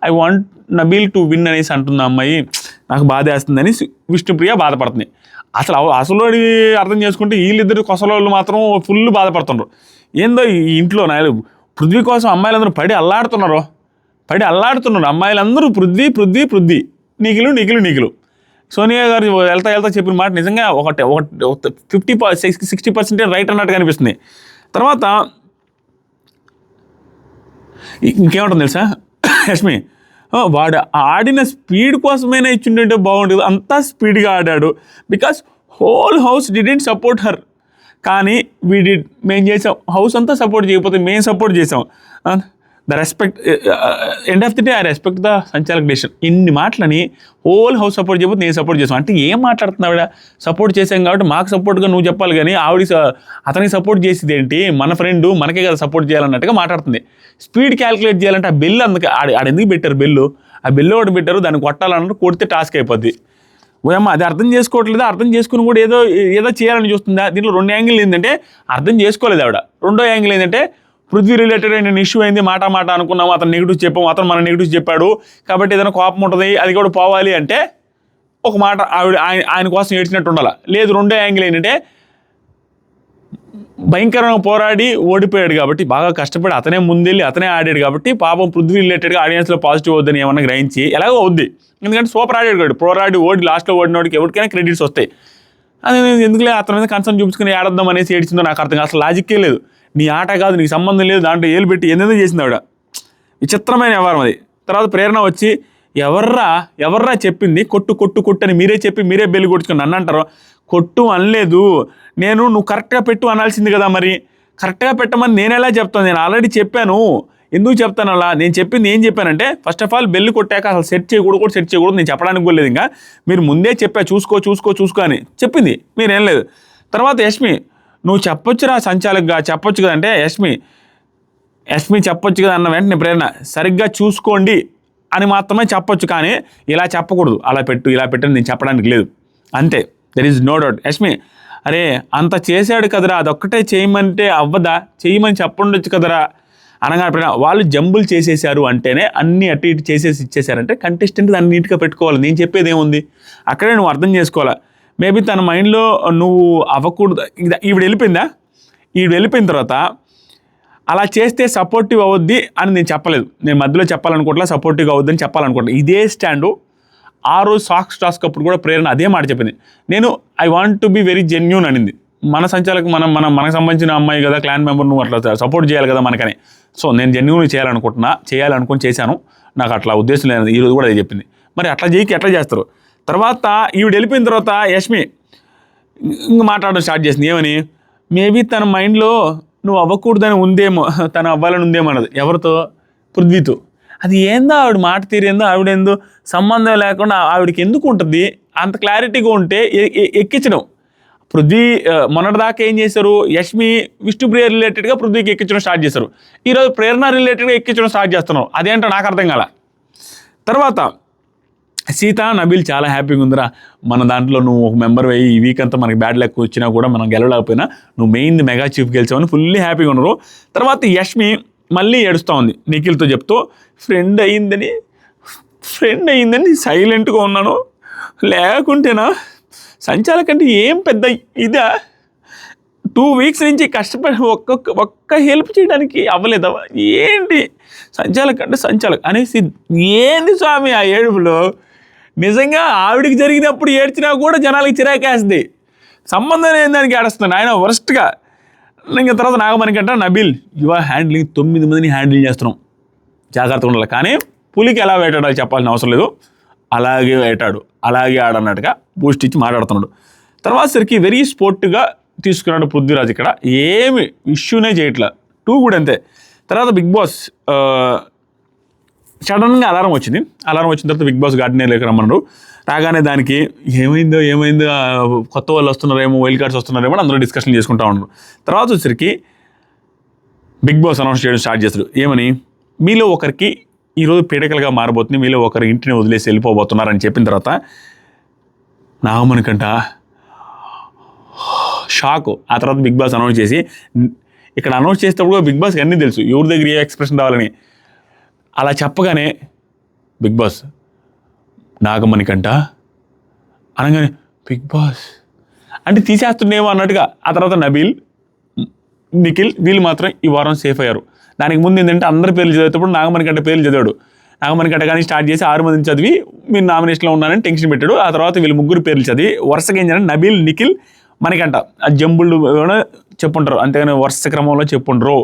I want Nabeel to win అనేసి అంటుంది అమ్మాయి, నాకు బాధ వేస్తుందని విష్ణుప్రియ బాధపడుతుంది. అసలు అర్థం చేసుకుంటే వీళ్ళిద్దరు కొసలోళ్ళు మాత్రం ఫుల్ బాధపడుతున్నారు. ఏందో ఈ ఇంట్లో పృథ్వీ కోసం అమ్మాయిలందరూ పడి అల్లాడుతున్నారు అమ్మాయిలందరూ పృథ్వీ నిఖిలు. సోనియా గారు వెళ్తా చెప్పిన మాట నిజంగా 50-60% రైట్ అన్నట్టుగా అనిపిస్తుంది. తర్వాత ఇంకేమంటుంది తెలుసా యష్మి, వాడు ఆడిన స్పీడ్ కోసమైనా ఇచ్చిండే బాగుంటుంది, అంతా స్పీడ్గా ఆడాడు. Because whole house didn't support her, కానీ మేము చేసాం. హౌస్ అంతా సపోర్ట్ చేయకపోతే మేము సపోర్ట్ చేసాం. The respect end of the day I respect the సంచాలక్ డెసిషన్. ఇన్ని మాటలని హోల్ హౌస్ సపోర్ట్ చేయకపోతే నేను సపోర్ట్ చేసాం అంటే ఏం మాట్లాడుతున్నావు? ఆవిడ సపోర్ట్ చేసాం కాబట్టి మాకు సపోర్ట్గా నువ్వు చెప్పాలి, కానీ అతనికి సపోర్ట్ చేసేది ఏంటి, మన ఫ్రెండ్ మనకే కదా సపోర్ట్ చేయాలన్నట్టుగా మాట్లాడుతుంది. స్పీడ్ క్యాలిక్యులేట్ చేయాలంటే ఆ బెల్ అందుకే ఎందుకు పెట్టారు బెల్లు, ఆ బెల్లు ఒకటి పెట్టారు, దాన్ని కొట్టాలన్నట్టు కొడితే టాస్క్ అయిపోద్ది. ఓయమ్మ అది అర్థం చేసుకోవట్లేదు, అర్థం చేసుకుని కూడా ఏదో చేయాలని చూస్తుందా. దీంట్లో 2 యాంగిల్ ఏంటంటే అర్థం చేసుకోలేదు ఆవిడ. రెండో యాంగిల్ ఏంటంటే పృథ్వీ రిలేటెడ్ అయిన ఇష్యూ అయింది, మాట అనుకున్నాము, అతను నెగిటివ్స్ చెప్పాము, అతను మన నెగిటివ్స్ చెప్పాడు కాబట్టి ఏదైనా కోపం ఉంటుంది, అది కూడా పోవాలి అంటే ఒక మాట ఆయన కోసం ఏడ్చినట్టు ఉండాలి. లేదు రెండో యాంగిల్ ఏంటంటే భయంకరంగా పోరాడి ఓడిపోయాడు కాబట్టి, బాగా కష్టపడి అతనే ముందెళ్ళి అతనే ఆడాడు కాబట్టి పాపం పృథ్వీ రిలేటెడ్గా ఆడియన్స్లో పాజిటివ్ అవుద్దని ఏమన్నా గ్రహించి ఎలాగో అవుద్ది. ఎందుకంటే సూపర్ ఆడాడు కాబట్టి, పోరాడి ఓడి లాస్ట్లో ఓడినోడికి ఎవరికైనా క్రెడిట్స్ వస్తాయి. అది ఎందుకులే అతని మీద కన్సర్న్ చూపించుకుని ఆడద్దాం అనేసి ఏడ్చిందో నాకు అర్థం కాదు. అసలు లాజిక్కే లేదు. నీ ఆట కాదు, నీకు సంబంధం లేదు, దాంట్లో ఏలు పెట్టి ఎందుకు చేసింది ఆవిడ. విచిత్రమైన వ్యవహారం అది. తర్వాత ప్రేరణ వచ్చి ఎవర్రా చెప్పింది కొట్టు కొట్టు కొట్టు అని మీరే చెప్పి మీరే బెల్లి కొట్టుకుని నన్ను అంటారు. కొట్టు అనలేదు నేను, నువ్వు కరెక్ట్గా పెట్టు అనాల్సింది కదా. మరి కరెక్ట్గా పెట్టమని నేను ఎలా చెప్తాను? నేను ఆల్రెడీ చెప్పాను. ఎందుకు చెప్తాను అలా? నేను చెప్పింది ఏం చెప్పానంటే, ఫస్ట్ ఆఫ్ ఆల్ బెల్లి కొట్టాక అసలు సెట్ చేయకూడదు నేను చెప్పడానికి కూడా లేదు. ఇంకా మీరు ముందే చెప్పా చూసుకో అని చెప్పింది, మీరేం లేదు. తర్వాత యష్మి నువ్వు చెప్పొచ్చురా సంచాలకుగా చెప్పొచ్చు కదా అంటే, యష్మి చెప్పొచ్చు కదా అన్న వెంటనే ప్రేరణ సరిగ్గా చూసుకోండి అని మాత్రమే చెప్పొచ్చు, కానీ ఇలా చెప్పకూడదు, అలా పెట్టు ఇలా పెట్టు నేను చెప్పడానికి లేదు, అంతే. There is no doubt. Yashmi అరే అంత చేశాడు కదరా, అదొక్కటే చేయమంటే అవ్వదా, చేయమని చెప్పండొచ్చు కదరా అనగా వాళ్ళు జంబుల్ చేసేసారు అంటేనే అన్ని అటు ఇటు చేసేసి ఇచ్చేసారంటే కంటెస్టెంట్ దాన్ని నీట్గా పెట్టుకోవాలి. నేను చెప్పేది ఏముంది అక్కడే నువ్వు అర్థం చేసుకోవాలా. మేబీ తన మైండ్లో నువ్వు అవ్వకూడదు. ఈవిడ వెళ్ళిపోయిన తర్వాత అలా చేస్తే సపోర్టివ్ అవుద్ది అని నేను చెప్పలేదు. నేను మధ్యలో చెప్పాలనుకోవట్లా, సపోర్టివ్ అవుద్దని చెప్పాలనుకోవట్లేదు. ఇదే స్టాండు ఆ రోజు సాక్స్ టాస్క్ అప్పుడు కూడా ప్రేరణ అదే మాట చెప్పింది. నేను I want to be very genuine అనింది. మన సంచాలకు మనకు సంబంధించిన అమ్మాయి కదా, క్లాన్ మెంబర్, నువ్వు అట్లా సపోర్ట్ చేయాలి కదా మనకని. సో నేను జెన్యూన్ చేయాలనుకుని చేశాను, నాకు అట్లా ఉద్దేశం లేదు. ఈరోజు కూడా అదే చెప్పింది. మరి అట్లా చేయకి ఎట్లా చేస్తారు? తర్వాత ఈవిడ వెళ్ళిపోయిన తర్వాత యష్మి ఇంక మాట్లాడడం స్టార్ట్ చేసింది. ఏమని? మేబీ తన మైండ్లో నువ్వు అవ్వకూడదని ఉందేమో, తను అవ్వాలని ఉందేమో అన్నది. ఎవరితో? పృథ్వీతో. అది ఏందో ఆవిడ మాట తీరేందో, ఆవిడేందో సంబంధం లేకుండా ఆవిడకి ఎందుకు ఉంటుంది? అంత క్లారిటీగా ఉంటే ఎక్కించడం. పృథ్వీ మొన్నటిదాకా ఏం చేశారు? యష్మి విష్ణుప్రియ రిలేటెడ్గా పృథ్వీకి ఎక్కించడం స్టార్ట్ చేశారు. ఈరోజు ప్రేరణ రిలేటెడ్గా ఎక్కించడం స్టార్ట్ చేస్తున్నారు. అదేంటో నాకు అర్థం కాల. తర్వాత సీత నబీల్ చాలా హ్యాపీగా ఉందిరా, మన దాంట్లో నువ్వు ఒక మెంబర్ అయ్యి ఈ వీక్ అంతా మనకి బ్యాడ్ లక్ వచ్చినా కూడా మనం గెలవలేకపోయినా నువ్వు మెయిన్ మెగా చీఫ్ గెలిచామని ఫుల్లీ హ్యాపీగా ఉన్నారు. తర్వాత యష్మి మళ్ళీ ఏడుస్తూ ఉంది నిఖిల్తో చెప్తూ, ఫ్రెండ్ అయ్యిందని సైలెంట్గా ఉన్నాను, లేకుంటేనా సంచాలకంటే ఏం పెద్ద ఇదా, 2 weeks నుంచి కష్టపడి ఒక్క హెల్ప్ చేయడానికి అవ్వలేదా ఏంటి సంచాలక్ అనేసి. ఏంది స్వామి ఆ ఏడుపులో? నిజంగా ఆవిడికి జరిగినప్పుడు ఏడ్చినా కూడా జనాలకి చిరాకేస్తుంది, సంబంధం లేని దానికి ఏడుస్తున్నాను ఆయన వర్స్ట్గా. ఇంకా తర్వాత Naga Manikanta, Nabeel you are handling 9 మందిని హ్యాండిల్ చేస్తున్నాం, జాగ్రత్తగా ఉండాలి. కానీ పులికి ఎలా వేటాడో చెప్పాల్సిన అవసరం లేదు, అలాగే వేటాడు, అలాగే ఆడన్నట్టుగా బూస్ట్ ఇచ్చి మాట్లాడుతున్నాడు. తర్వాత సరికి వెరీ స్పోర్ట్గా తీసుకున్నాడు పృథ్వీరాజ్. ఇక్కడ ఏమి ఇష్యూనే చేయట్లా, 2 కూడా అంతే. తర్వాత బిగ్ బాస్ సడన్గా అలారం వచ్చింది. అలారం వచ్చిన తర్వాత బిగ్ బాస్ గార్డెన్లోకి రమ్మన్నారు. రాగానే దానికి ఏమైందో కొత్త వాళ్ళు వస్తున్నారేమో, వైల్డ్ కార్డ్స్ వస్తున్నారేమో అందరూ డిస్కషన్ చేసుకుంటూ ఉన్నారు. తర్వాత వచ్చరికి బిగ్ బాస్ అనౌన్స్ చేయడం స్టార్ట్ చేస్తారు. ఏమని? మీలో ఒకరికి ఈరోజు పీడకలుగా మారబోతుంది, మీలో ఒకరు ఇంటిని వదిలేసి వెళ్ళిపోబోతున్నారని చెప్పిన తర్వాత నాగమణికంట షాకు. ఆ తర్వాత బిగ్ బాస్ అనౌన్స్ చేసి, ఇక్కడ అనౌన్స్ చేసేటప్పుడు బిగ్ బాస్కి అన్నీ తెలుసు ఎవరి దగ్గర ఏ ఎక్స్ప్రెషన్ రావాలని. అలా చెప్పగానే బిగ్ బాస్ నాగమణికంట అనగానే బిగ్ బాస్ అంటే తీసేస్తుండేమో అన్నట్టుగా. ఆ తర్వాత నబీల్, నిఖిల్ వీళ్ళు మాత్రం ఈ వారం సేఫ్ అయ్యారు. దానికి ముందు ఏంటంటే అందరి పేర్లు చదివేటప్పుడు నాగమణికంట పేర్లు చదివాడు. నాగమణికంట కానీ స్టార్ట్ చేసి 6 మందిని చదివి మీరు నామినేషన్లో ఉన్నారని టెన్షన్ పెట్టాడు. ఆ తర్వాత వీళ్ళు 3 పేర్లు చదివి వరుసగా ఏం చేయాలి, నబీల్, నిఖిల్, మణికంట ఆ జంబుళ్ళు చెప్పుంటారు, అంతేగాని వరుస క్రమంలో చెప్పుండ్రు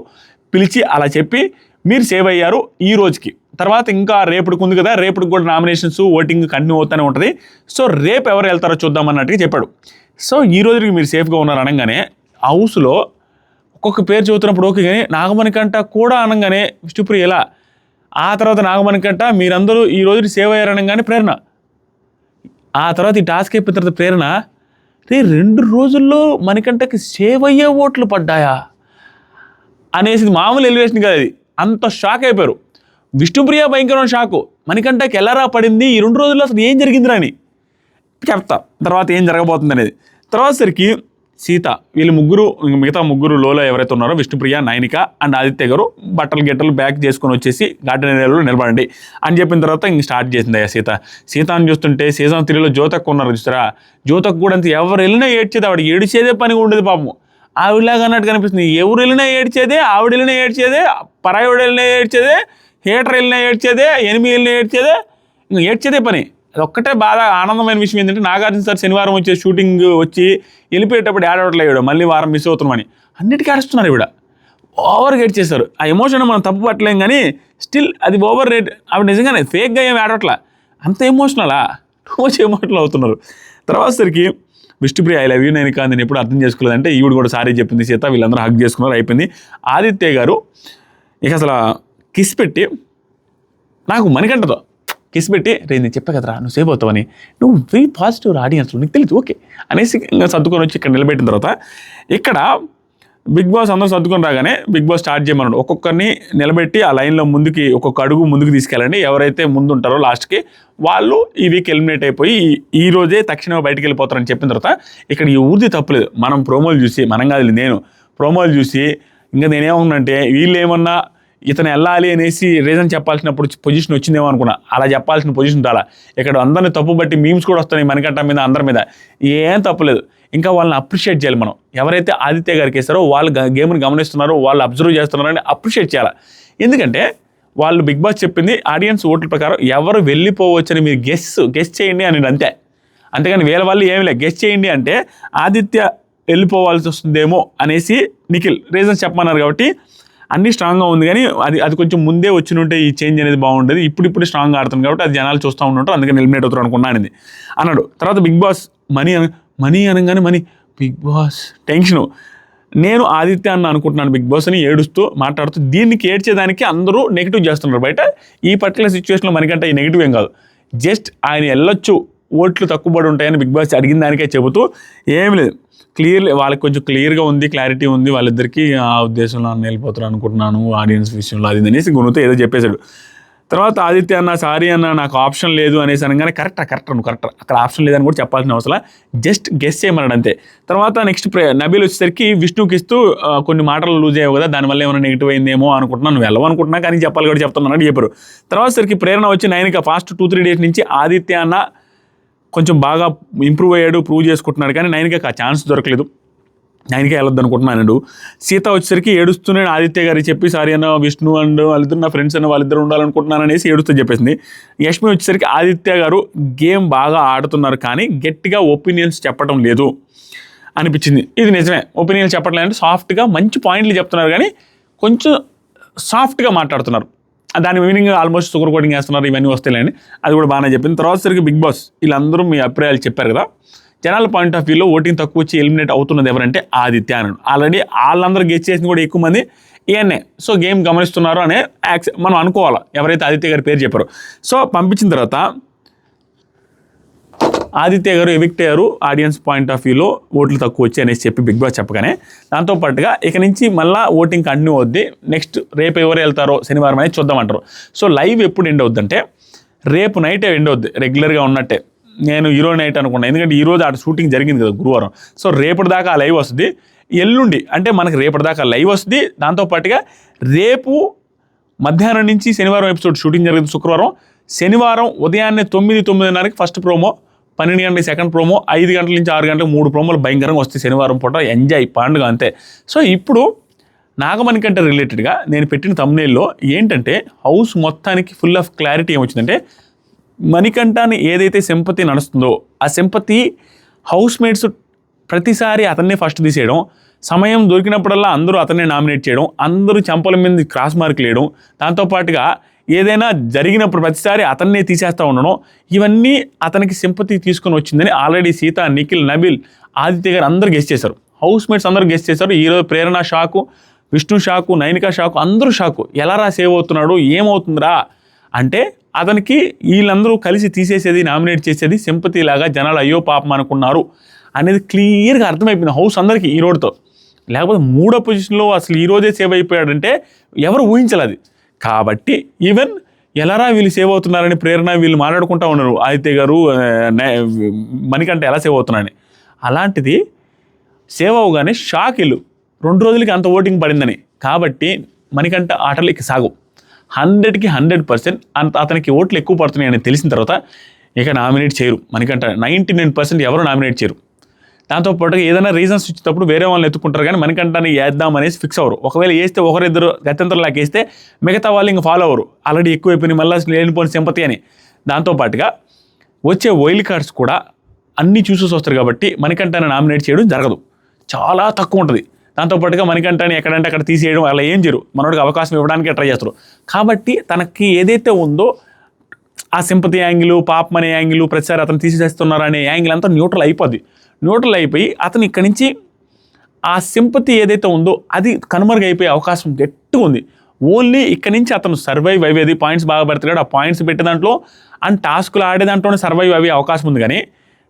పిలిచి అలా చెప్పి మీరు సేవ్ అయ్యారు ఈ రోజుకి. తర్వాత ఇంకా రేపటికి ఉంది కదా, రేపటికి కూడా నామినేషన్స్ ఓటింగ్ కంటిన్యూ అవుతూనే ఉంటుంది. సో రేపు ఎవరు వెళ్తారో చూద్దాం అన్నట్టుగా చెప్పాడు. సో ఈ రోజుకి మీరు సేఫ్గా ఉన్నారు అనగానే హౌస్లో ఒక్కొక్క పేరు చదువుతున్నప్పుడు ఓకే, కానీ నాగమణికంట కూడా అనగానే విష్ణుప్రియ ఎలా, ఆ తర్వాత నాగమణికంట మీరందరూ ఈ రోజు సేవ్ అయ్యారనగానే ప్రేరణ, ఆ తర్వాత ఈ టాస్క్ అయిపోయిన తర్వాత ప్రేరణ 2 రోజుల్లో మణికంటకి సేవ్ అయ్యే ఓట్లు పడ్డాయా అనేసి మామూలు ఎలివేషన్ కాదు అది. అంత షాక్ అయిపోయారు. విష్ణుప్రియ భయంకరమైన షాకు, మణికంటకి ఎలారా పడింది, ఈ 2 రోజుల్లో అసలు ఏం జరిగిందిరా అని చెప్తా తర్వాత ఏం జరగబోతుంది అనేది. తర్వాత సరికి సీత వీళ్ళు ముగ్గురు, మిగతా ముగ్గురు లోలో ఎవరైతే ఉన్నారో విష్ణుప్రియ, నైనిక అండ్ ఆదిత్య గారు బట్టలు బ్యాగ్ చేసుకొని వచ్చేసి గార్డెన్ ఏరియాలో నిలబడండి అని చెప్పిన తర్వాత ఇంక స్టార్ట్ చేసింది సీతని చూస్తుంటే సీజన్ 3లో జ్యోతక్ ఉన్నారు చూస్తారా, జ్యోతక్ కూడా అంతే, ఎవరు వెళ్ళినా ఏడ్చేది, ఆవిడ ఏడిచేదే పని ఉండేది పాపం. ఆవిడలాగా అన్నట్టు కనిపిస్తుంది, ఎవరు వెళ్ళినా ఏడ్చేదే, ఆవిడ వెళ్ళినా ఏడ్చేదే, పరాయివాడు వెళ్ళినా ఏడ్చేదే, హీటర్ వెళ్ళినా ఏడ్చేదే, ఎనిమిది వెళ్ళినా ఏడ్చేదే, ఇంకా ఏడ్చేదే పని. అది ఒక్కటే బాగా ఆనందమైన విషయం ఏంటంటే నాగార్జున సార్ శనివారం వచ్చే షూటింగ్ వచ్చి వెళ్ళిపోయేటప్పుడు ఏడవట్లేదు, మళ్ళీ వారం మిస్ అవుతున్నామని, అన్నిటికీ ఏడుస్తున్నారు ఇవిడ, ఓవర్ రేట్ చేశారు. ఆ ఎమోషన్ మనం తప్పు పట్టలేం కానీ స్టిల్ అది ఓవర్ రేట్. ఆవిడ నిజంగానే ఫేక్గా ఏమి ఏడవట్లా, అంత ఎమోషనలా, టూ మచ్ ఎమోషనల్ అవుతున్నారు. తర్వాత సరికి విష్ణుప్రియ ఐ లవ్ యూ నేను కాదు, నేను ఎప్పుడు అర్థం చేసుకోలేదంటే ఈవిడ కూడా సారీ చెప్పింది సీత, వీళ్ళందరూ హగ్ చేసుకున్నారు, అయిపోయింది. ఆదిత్య గారు ఇక అసలు కిస్ పెట్టి నాకు మణికంఠతో కిస్ పెట్టి, రే నేను చెప్పా కదరా నువ్వు సేవ్ అవుతావని, నువ్వు వెరీ పాజిటివ్ ఆడియన్స్లో నీకు తెలియదు ఓకే అనేసి ఇంకా సర్దుకొని వచ్చి ఇక్కడ నిలబెట్టిన తర్వాత ఇక్కడ బిగ్ బాస్ అందరూ సర్దుకొని రాగానే బిగ్ బాస్ స్టార్ట్ చేయమన్నాడు. ఒక్కొక్కరిని నిలబెట్టి ఆ లైన్లో ముందుకి ఒక్కొక్క అడుగు ముందుకు తీసుకెళ్ళండి, ఎవరైతే ముందు ఉంటారో లాస్ట్కి వాళ్ళు ఈ వీక్ ఎలిమినేట్ అయిపోయి ఈ రోజే తక్షణమే బయటికి వెళ్ళిపోతారని చెప్పిన తర్వాత ఇక్కడ ఈ ఊరిది తప్పలేదు. మనం ప్రోమోలు చూసి, మనం కాదు నేను ప్రోమోలు చూసి ఇంకా నేనేమన్నానంటే వీళ్ళు ఏమన్నా ఇతను వెళ్ళాలి అనేసి రీజన్ చెప్పాల్సినప్పుడు పొజిషన్ వచ్చిందేమో అనుకున్నా, అలా చెప్పాల్సిన పొజిషన్ చాలా. ఇక్కడ అందరిని తప్పు బట్టి మీమ్స్ కూడా వస్తున్నాయి మణికంఠ మీద, అందరి మీద, ఏం తప్పలేదు. ఇంకా వాళ్ళని అప్రిషియేట్ చేయాలి మనం, ఎవరైతే ఆదిత్య గారికి వేస్తారో వాళ్ళు గేమ్ని గమనిస్తున్నారో వాళ్ళు అబ్జర్వ్ చేస్తున్నారని అప్రిషియేట్ చేయాలి. ఎందుకంటే వాళ్ళు బిగ్ బాస్ చెప్పింది ఆడియన్స్ ఓట్ల ప్రకారం ఎవరు వెళ్ళిపోవచ్చని మీరు గెస్ చేయండి అని అంతే, అంతేగాని వేరే వాళ్ళు ఏమి లేదు. గెస్ చేయండి అంటే ఆదిత్య వెళ్ళిపోవాల్సి వస్తుందేమో అనేసి నిఖిల్ రీజన్స్ చెప్పమన్నారు కాబట్టి అన్నీ స్ట్రాంగ్గా ఉంది. కానీ అది కొంచెం ముందే వచ్చి ఉంటే ఈ చేంజ్ అనేది బాగుండేది, ఇప్పుడు స్ట్రాంగ్గా ఆడుతుంది కాబట్టి అది జనాలు చూస్తూ ఉంటుంటారు, అందుకని ఎలిమినేట్ అవుతారు అనుకున్నాను అన్నాడు. తర్వాత బిగ్ బాస్ మనీ అనగానే బిగ్ బాస్ టెన్షను, నేను ఆదిత్య అన్న అనుకుంటున్నాను బిగ్ బాస్ అని ఏడుస్తూ మాట్లాడుతూ, దీనికి ఏడ్చేదానికి అందరూ నెగిటివ్ చేస్తున్నారు బయట. ఈ పర్టికులర్ సిచ్యువేషన్లో మనకంటే ఈ నెగిటివ్ ఏం కాదు, జస్ట్ ఆయన వెళ్ళొచ్చు ఓట్లు తక్కువబడి ఉంటాయని బిగ్ బాస్ అడిగిన దానికే చెబుతూ ఏమి లేదు, వాళ్ళకి కొంచెం క్లియర్గా ఉంది, క్లారిటీ ఉంది వాళ్ళిద్దరికీ, ఆ ఉద్దేశంలో అన్న వెళ్ళిపోతారు అనుకుంటున్నాను ఆడియన్స్ విషయంలో అది అనేసి గుణతో ఏదో చెప్పేశాడు. తర్వాత ఆదిత్య అన్న సారీ అన్న నాకు ఆప్షన్ లేదు అనేసి అనగానే కరెక్ట్ నువ్వు కరెక్ట్, అక్కడ ఆప్షన్ లేదని కూడా చెప్పాల్సిన అవసరం, జస్ట్ గెస్ చేయమన్నాడు అంతే. తర్వాత నెక్స్ట్ నబీల్ వచ్చేసరికి విష్ణుకి ఇస్తూ కొన్ని మాటలు లూజ్ అయ్యావు కదా, దానివల్ల ఏమైనా నెగిటివ్ అయిందేమో అనుకుంటున్నాను, నువ్వు వెళ్ళవనుకుంటున్నా కానీ చెప్పాలి కూడా చెప్తాను చెప్పారు. తర్వాత సరికి ప్రేరణ వచ్చి నైనిక ఫాస్ట్ 2-3 డేస్ నుంచి ఆదిత్య అన్న కొంచెం బాగా ఇంప్రూవ్ అయ్యాడు, ప్రూవ్ చేసుకుంటున్నాడు, కానీ నైనికకి ఆ ఛాన్స్ దొరకలేదు, నైనిక వెళ్ళొద్దు అనుకుంటున్నాను. సీత వచ్చేసరికి ఏడుస్తూనే ఆదిత్య గారికి చెప్పి సారీ అన్న విష్ణు అండ్ వాళ్ళిద్దరు నా ఫ్రెండ్స్ అన్న వాళ్ళిద్దరు ఉండాలనుకుంటున్నాను అనేసి ఏడుస్తూ చెప్పేసింది. యష్మి వచ్చేసరికి ఆదిత్య గారు గేమ్ బాగా ఆడుతున్నారు కానీ గట్టిగా ఒపీనియన్స్ చెప్పడం లేదు అనిపించింది. ఇది నిజమే, ఒపీనియన్స్ చెప్పట్లేదు అంటే సాఫ్ట్గా మంచి పాయింట్లు చెప్తున్నారు కానీ కొంచెం సాఫ్ట్గా మాట్లాడుతున్నారు, దాని మీనింగ్ ఆల్మోస్ట్ షుగర్ కోటింగ్ వేస్తున్నారు, ఇవన్నీ వస్తాయిలేండి, అది కూడా బాగానే చెప్పింది. తర్వాత సరికి బిగ్ బాస్ వీళ్ళందరూ మీ అభిప్రాయాలు చెప్పారు కదా, జనాల పాయింట్ ఆఫ్ వ్యూలో ఓటింగ్ తక్కువ వచ్చి ఎలిమినేట్ అవుతున్నది ఎవరంటే ఆదిత్య అని. ఆల్రెడీ వాళ్ళందరూ గెస్ చేసింది కూడా ఎక్కువ మంది ఈయన్నే, సో గేమ్ గమనిస్తున్నారు అనే మనం అనుకోవాలి ఎవరైతే ఆదిత్య గారి పేరు చెప్పారో. సో పంపించిన తర్వాత ఆదిత్య గారు ఎవిక్ట్ అయ్యారు ఆడియన్స్ పాయింట్ ఆఫ్ వ్యూలో ఓట్లు తక్కువ వచ్చి అనేసి చెప్పి బిగ్ బాస్ చెప్పగానే, దాంతోపాటుగా ఇక నుంచి మళ్ళీ ఓటింగ్ కంటిన్యూ అవుద్ది, నెక్స్ట్ రేపు ఎవరు వెళ్తారో శనివారం అనేది చూద్దామంటారు. సో లైవ్ ఎప్పుడు ఎండ్ అవుద్దంటే రేపు నైటే ఎండ్ అవుద్ది, రెగ్యులర్గా ఉన్నట్టే. నేను ఈరోజు నైట్ అనుకున్నాను, ఎందుకంటే ఈరోజు ఆడ షూటింగ్ జరిగింది కదా గురువారం, సో రేపటిదాకా ఆ లైవ్ వస్తుంది. ఎల్లుండి అంటే మనకి రేపటిదాకా లైవ్ వస్తుంది, దాంతోపాటుగా రేపు మధ్యాహ్నం నుంచి శనివారం ఎపిసోడ్ షూటింగ్ జరిగింది శుక్రవారం, శనివారం ఉదయాన్నే 9-9:30కి ఫస్ట్ ప్రోమో, 12 గంటలకి సెకండ్ ప్రోమో, 5 గంటల నుంచి 6 గంటలకు 3 ప్రోమోలు భయంకరంగా వస్తాయి శనివారం పూట, ఎంజాయ్ పండుగ అంతే. సో ఇప్పుడు నాగమణికంఠ రిలేటెడ్గా నేను పెట్టిన thumbnailలో ఏంటంటే హౌస్ మొత్తానికి ఫుల్ ఆఫ్ క్లారిటీ ఏమొచ్చిందంటే, మణికంఠని ఏదైతే సింపతి నడుస్తుందో ఆ సింపతి హౌస్ మేట్స్ ప్రతిసారి అతన్నే ఫస్ట్ తీసేయడం, సమయం దొరికినప్పుడల్లా అందరూ అతన్నే నామినేట్ చేయడం, అందరూ చెంపల మీద క్రాస్ మార్కులు వేయడం, దాంతోపాటుగా ఏదైనా జరిగినప్పుడు ప్రతిసారి అతన్నే తీసేస్తూ ఉండడం, ఇవన్నీ అతనికి సింపతి తీసుకొని వచ్చిందని ఆల్రెడీ సీత, నిఖిల్, నబీల్, ఆదిత్య గారు అందరూ గెస్ చేశారు, హౌస్ మేట్స్ అందరూ గెస్ చేశారు. ఈరోజు ప్రేరణ షాకు, విష్ణు షాకు, నైనిక షాకు, అందరూ షాకు, ఎలారా సేవ్ అవుతున్నాడు, ఏమవుతుందిరా అంటే అతనికి వీళ్ళందరూ కలిసి తీసేసేది, నామినేట్ చేసేది సింపతి లాగా, జనాలు అయ్యో పాపం అనుకున్నారు అనేది క్లియర్గా అర్థమైపోయింది హౌస్ అందరికీ ఈ రోడ్తో. లేకపోతే 3వ పొజిషన్లో అసలు ఈరోజే సేవ్ అయిపోయాడంటే ఎవరు ఊహించలేదు. కాబట్టి ఈవెన్ ఎలారా వీళ్ళు సేవ్ అవుతున్నారని ప్రేరణ వీళ్ళు మాట్లాడుకుంటూ ఉన్నారు, ఆదిత్య గారు మణికంఠ ఎలా సేవ్ అవుతున్నారని. అలాంటిది సేవ్ అవగానే షాక్ ఇల్లు 2 రోజులకి అంత ఓటింగ్ పడిందని. కాబట్టి మణికంఠ ఆటలు ఇక సాగు 100కి 100% అంత అతనికి ఓట్లు ఎక్కువ పడుతున్నాయని తెలిసిన తర్వాత ఇక నామినేట్ చేయరు. మణికంఠ 99% ఎవరు నామినేట్ చేయరు. దాంతోపాటుగా ఏదైనా రీజన్స్ ఇచ్చేటప్పుడు వేరే వాళ్ళని ఎత్తుకుంటారు కానీ మణికంఠని వేద్దాం అనేసి ఫిక్స్ అవ్వరు. ఒకవేళ వేస్తే ఒకరిద్దరు గత్యంతరంలాగా వేస్తే మిగతా వాళ్ళు ఇంకా ఫాలో అవ్వరు. ఆల్రెడీ ఎక్కువ అయిపోయినాయి మళ్ళీ లేనిపోయిన సింపతి అని. దాంతోపాటుగా వచ్చే వైల్డ్ కార్డ్స్ కూడా అన్నీ చూసేసి వస్తారు కాబట్టి మణికంఠని నామినేట్ చేయడం జరగదు, చాలా తక్కువ ఉంటుంది. దాంతోపాటుగా మణికంఠని ఎక్కడంటే అక్కడ తీసేయడం అలా ఏం చేయరు, మనోడికి అవకాశం ఇవ్వడానికే ట్రై చేస్తారు. కాబట్టి తనకి ఏదైతే ఉందో ఆ సింపతి యాంగిల్, పాపం అనే యాంగిల్, ప్రతిసారి అతను తీసేస్తున్నారు అనే యాంగిల్ అంతా న్యూట్రల్ అయిపోద్ది. న్యూట్రల్ అయిపోయి అతను ఇక్కడి నుంచి ఆ సింపతి ఏదైతే ఉందో అది కనుమరుగైపోయే అవకాశం గట్టిగా ఉంది. ఓన్లీ ఇక్కడి నుంచి అతను సర్వైవ్ అయ్యేది, పాయింట్స్ బాగా పెడతాడు, ఆ పాయింట్స్ పెట్టే దాంట్లో అండ్ టాస్కులు ఆడే దాంట్లోనే సర్వైవ్ అయ్యే అవకాశం ఉంది. కానీ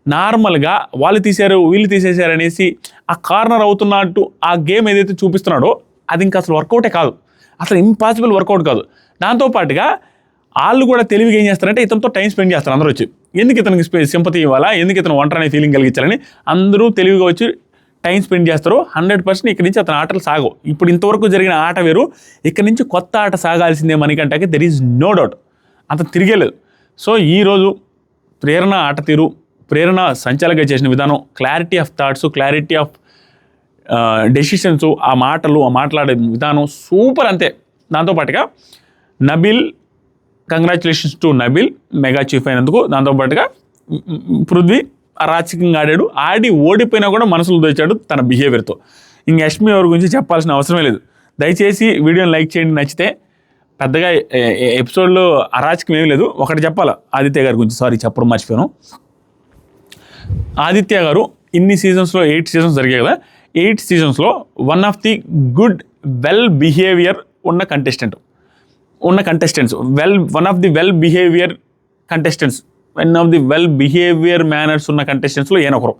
నార్మల్గా వాళ్ళు తీశారు వీళ్ళు తీసేశారు అనేసి ఆ కార్నర్ అవుతున్నట్టు ఆ గేమ్ ఏదైతే చూపిస్తున్నాడో అది ఇంకా అసలు వర్కౌటే కాదు, అసలు ఇంపాసిబుల్ వర్కౌట్ కాదు. దాంతోపాటుగా వాళ్ళు కూడా తెలివిగా ఏం చేస్తారంటే ఇతనితో టైం స్పెండ్ చేస్తారు. అందరూ వచ్చి ఎందుకు ఇతనికి సింపతి ఇవ్వాలా, ఎందుకు ఇతను ఒంటరి అనే ఫీలింగ్ కలిగించాలని అందరూ తెలివిగా వచ్చి టైం స్పెండ్ చేస్తారు. 100% ఇక్కడి నుంచి అతని ఆటలు సాగవు. ఇప్పుడు ఇంతవరకు జరిగిన ఆట వేరు, ఇక్కడి నుంచి కొత్త ఆట సాగాల్సిందే మణికంఠకి, దెర్ ఈజ్ నో డౌట్. అంత తిరిగేలేదు. సో ఈరోజు ప్రేరణ ఆట తీరు, ప్రేరణ సంచాలకంగా చేసిన విధానం, clarity of thoughts, clarity of decisions, ఆ మాటలు, ఆ మాట్లాడే విధానం సూపర్ అంతే. దాంతోపాటుగా Nabeel, congratulations to Nabeel mega chief అయినందుకు. దాంతోపాటుగా పృథ్వీ అరాచకంగా ఆడాడు, ఆడి ఓడిపోయినా కూడా మనసులు దోచాడు తన బిహేవియర్తో. ఇంక యష్మి ఎవరి గురించి చెప్పాల్సిన అవసరమే లేదు. దయచేసి వీడియోని లైక్ చేయండి నచ్చితే. పెద్దగా ఎపిసోడ్లో అరాచకం ఏమీ లేదు. ఒకటి చెప్పాలా ఆదిత్య గారి గురించి, సారీ చెప్పడం మర్చిపోయాను. ఆదిత్య గారు ఇన్ని సీజన్స్లో 8 సీజన్స్ జరిగాయి కదా, 8 సీజన్స్లో one of the good well behaviour ఉన్న contestants, one of the well behaviour manners ఉన్న కంటెస్టెంట్స్లో ఈయన ఒకరు.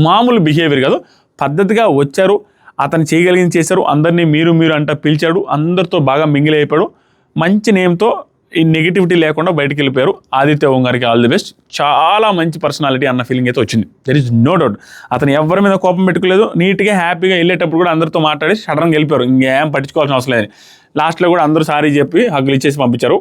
మామూలు బిహేవియర్ కాదు, పద్ధతిగా వచ్చారు, అతను చేయగలిగింది చేశారు, అందరినీ మీరు అంట పిలిచాడు, అందరితో బాగా మింగిల్ అయిపోయాడు, మంచి నేమ్తో ఈ నెగిటివిటీ లేకుండా బయటికి వెళ్ళిపోయారు. ఆదిత్య ఓం గారికి ఆల్ ది బెస్ట్. చాలా మంచి పర్సనాలిటీ అన్న ఫీలింగ్ అయితే వచ్చింది, దెర్ ఈజ్ నో డౌట్. అతను ఎవరి మీద కోపం పెట్టుకోలేదు, నీట్గా హ్యాపీగా వెళ్ళేటప్పుడు కూడా అందరితో మాట్లాడి సడన్గా వెళ్ళిపోయారు, ఇంకేం పట్టించుకోవాల్సిన అవసరం లేదు. లాస్ట్లో కూడా అందరూ సారీ చెప్పి హగ్గులు ఇచ్చేసి పంపించారు.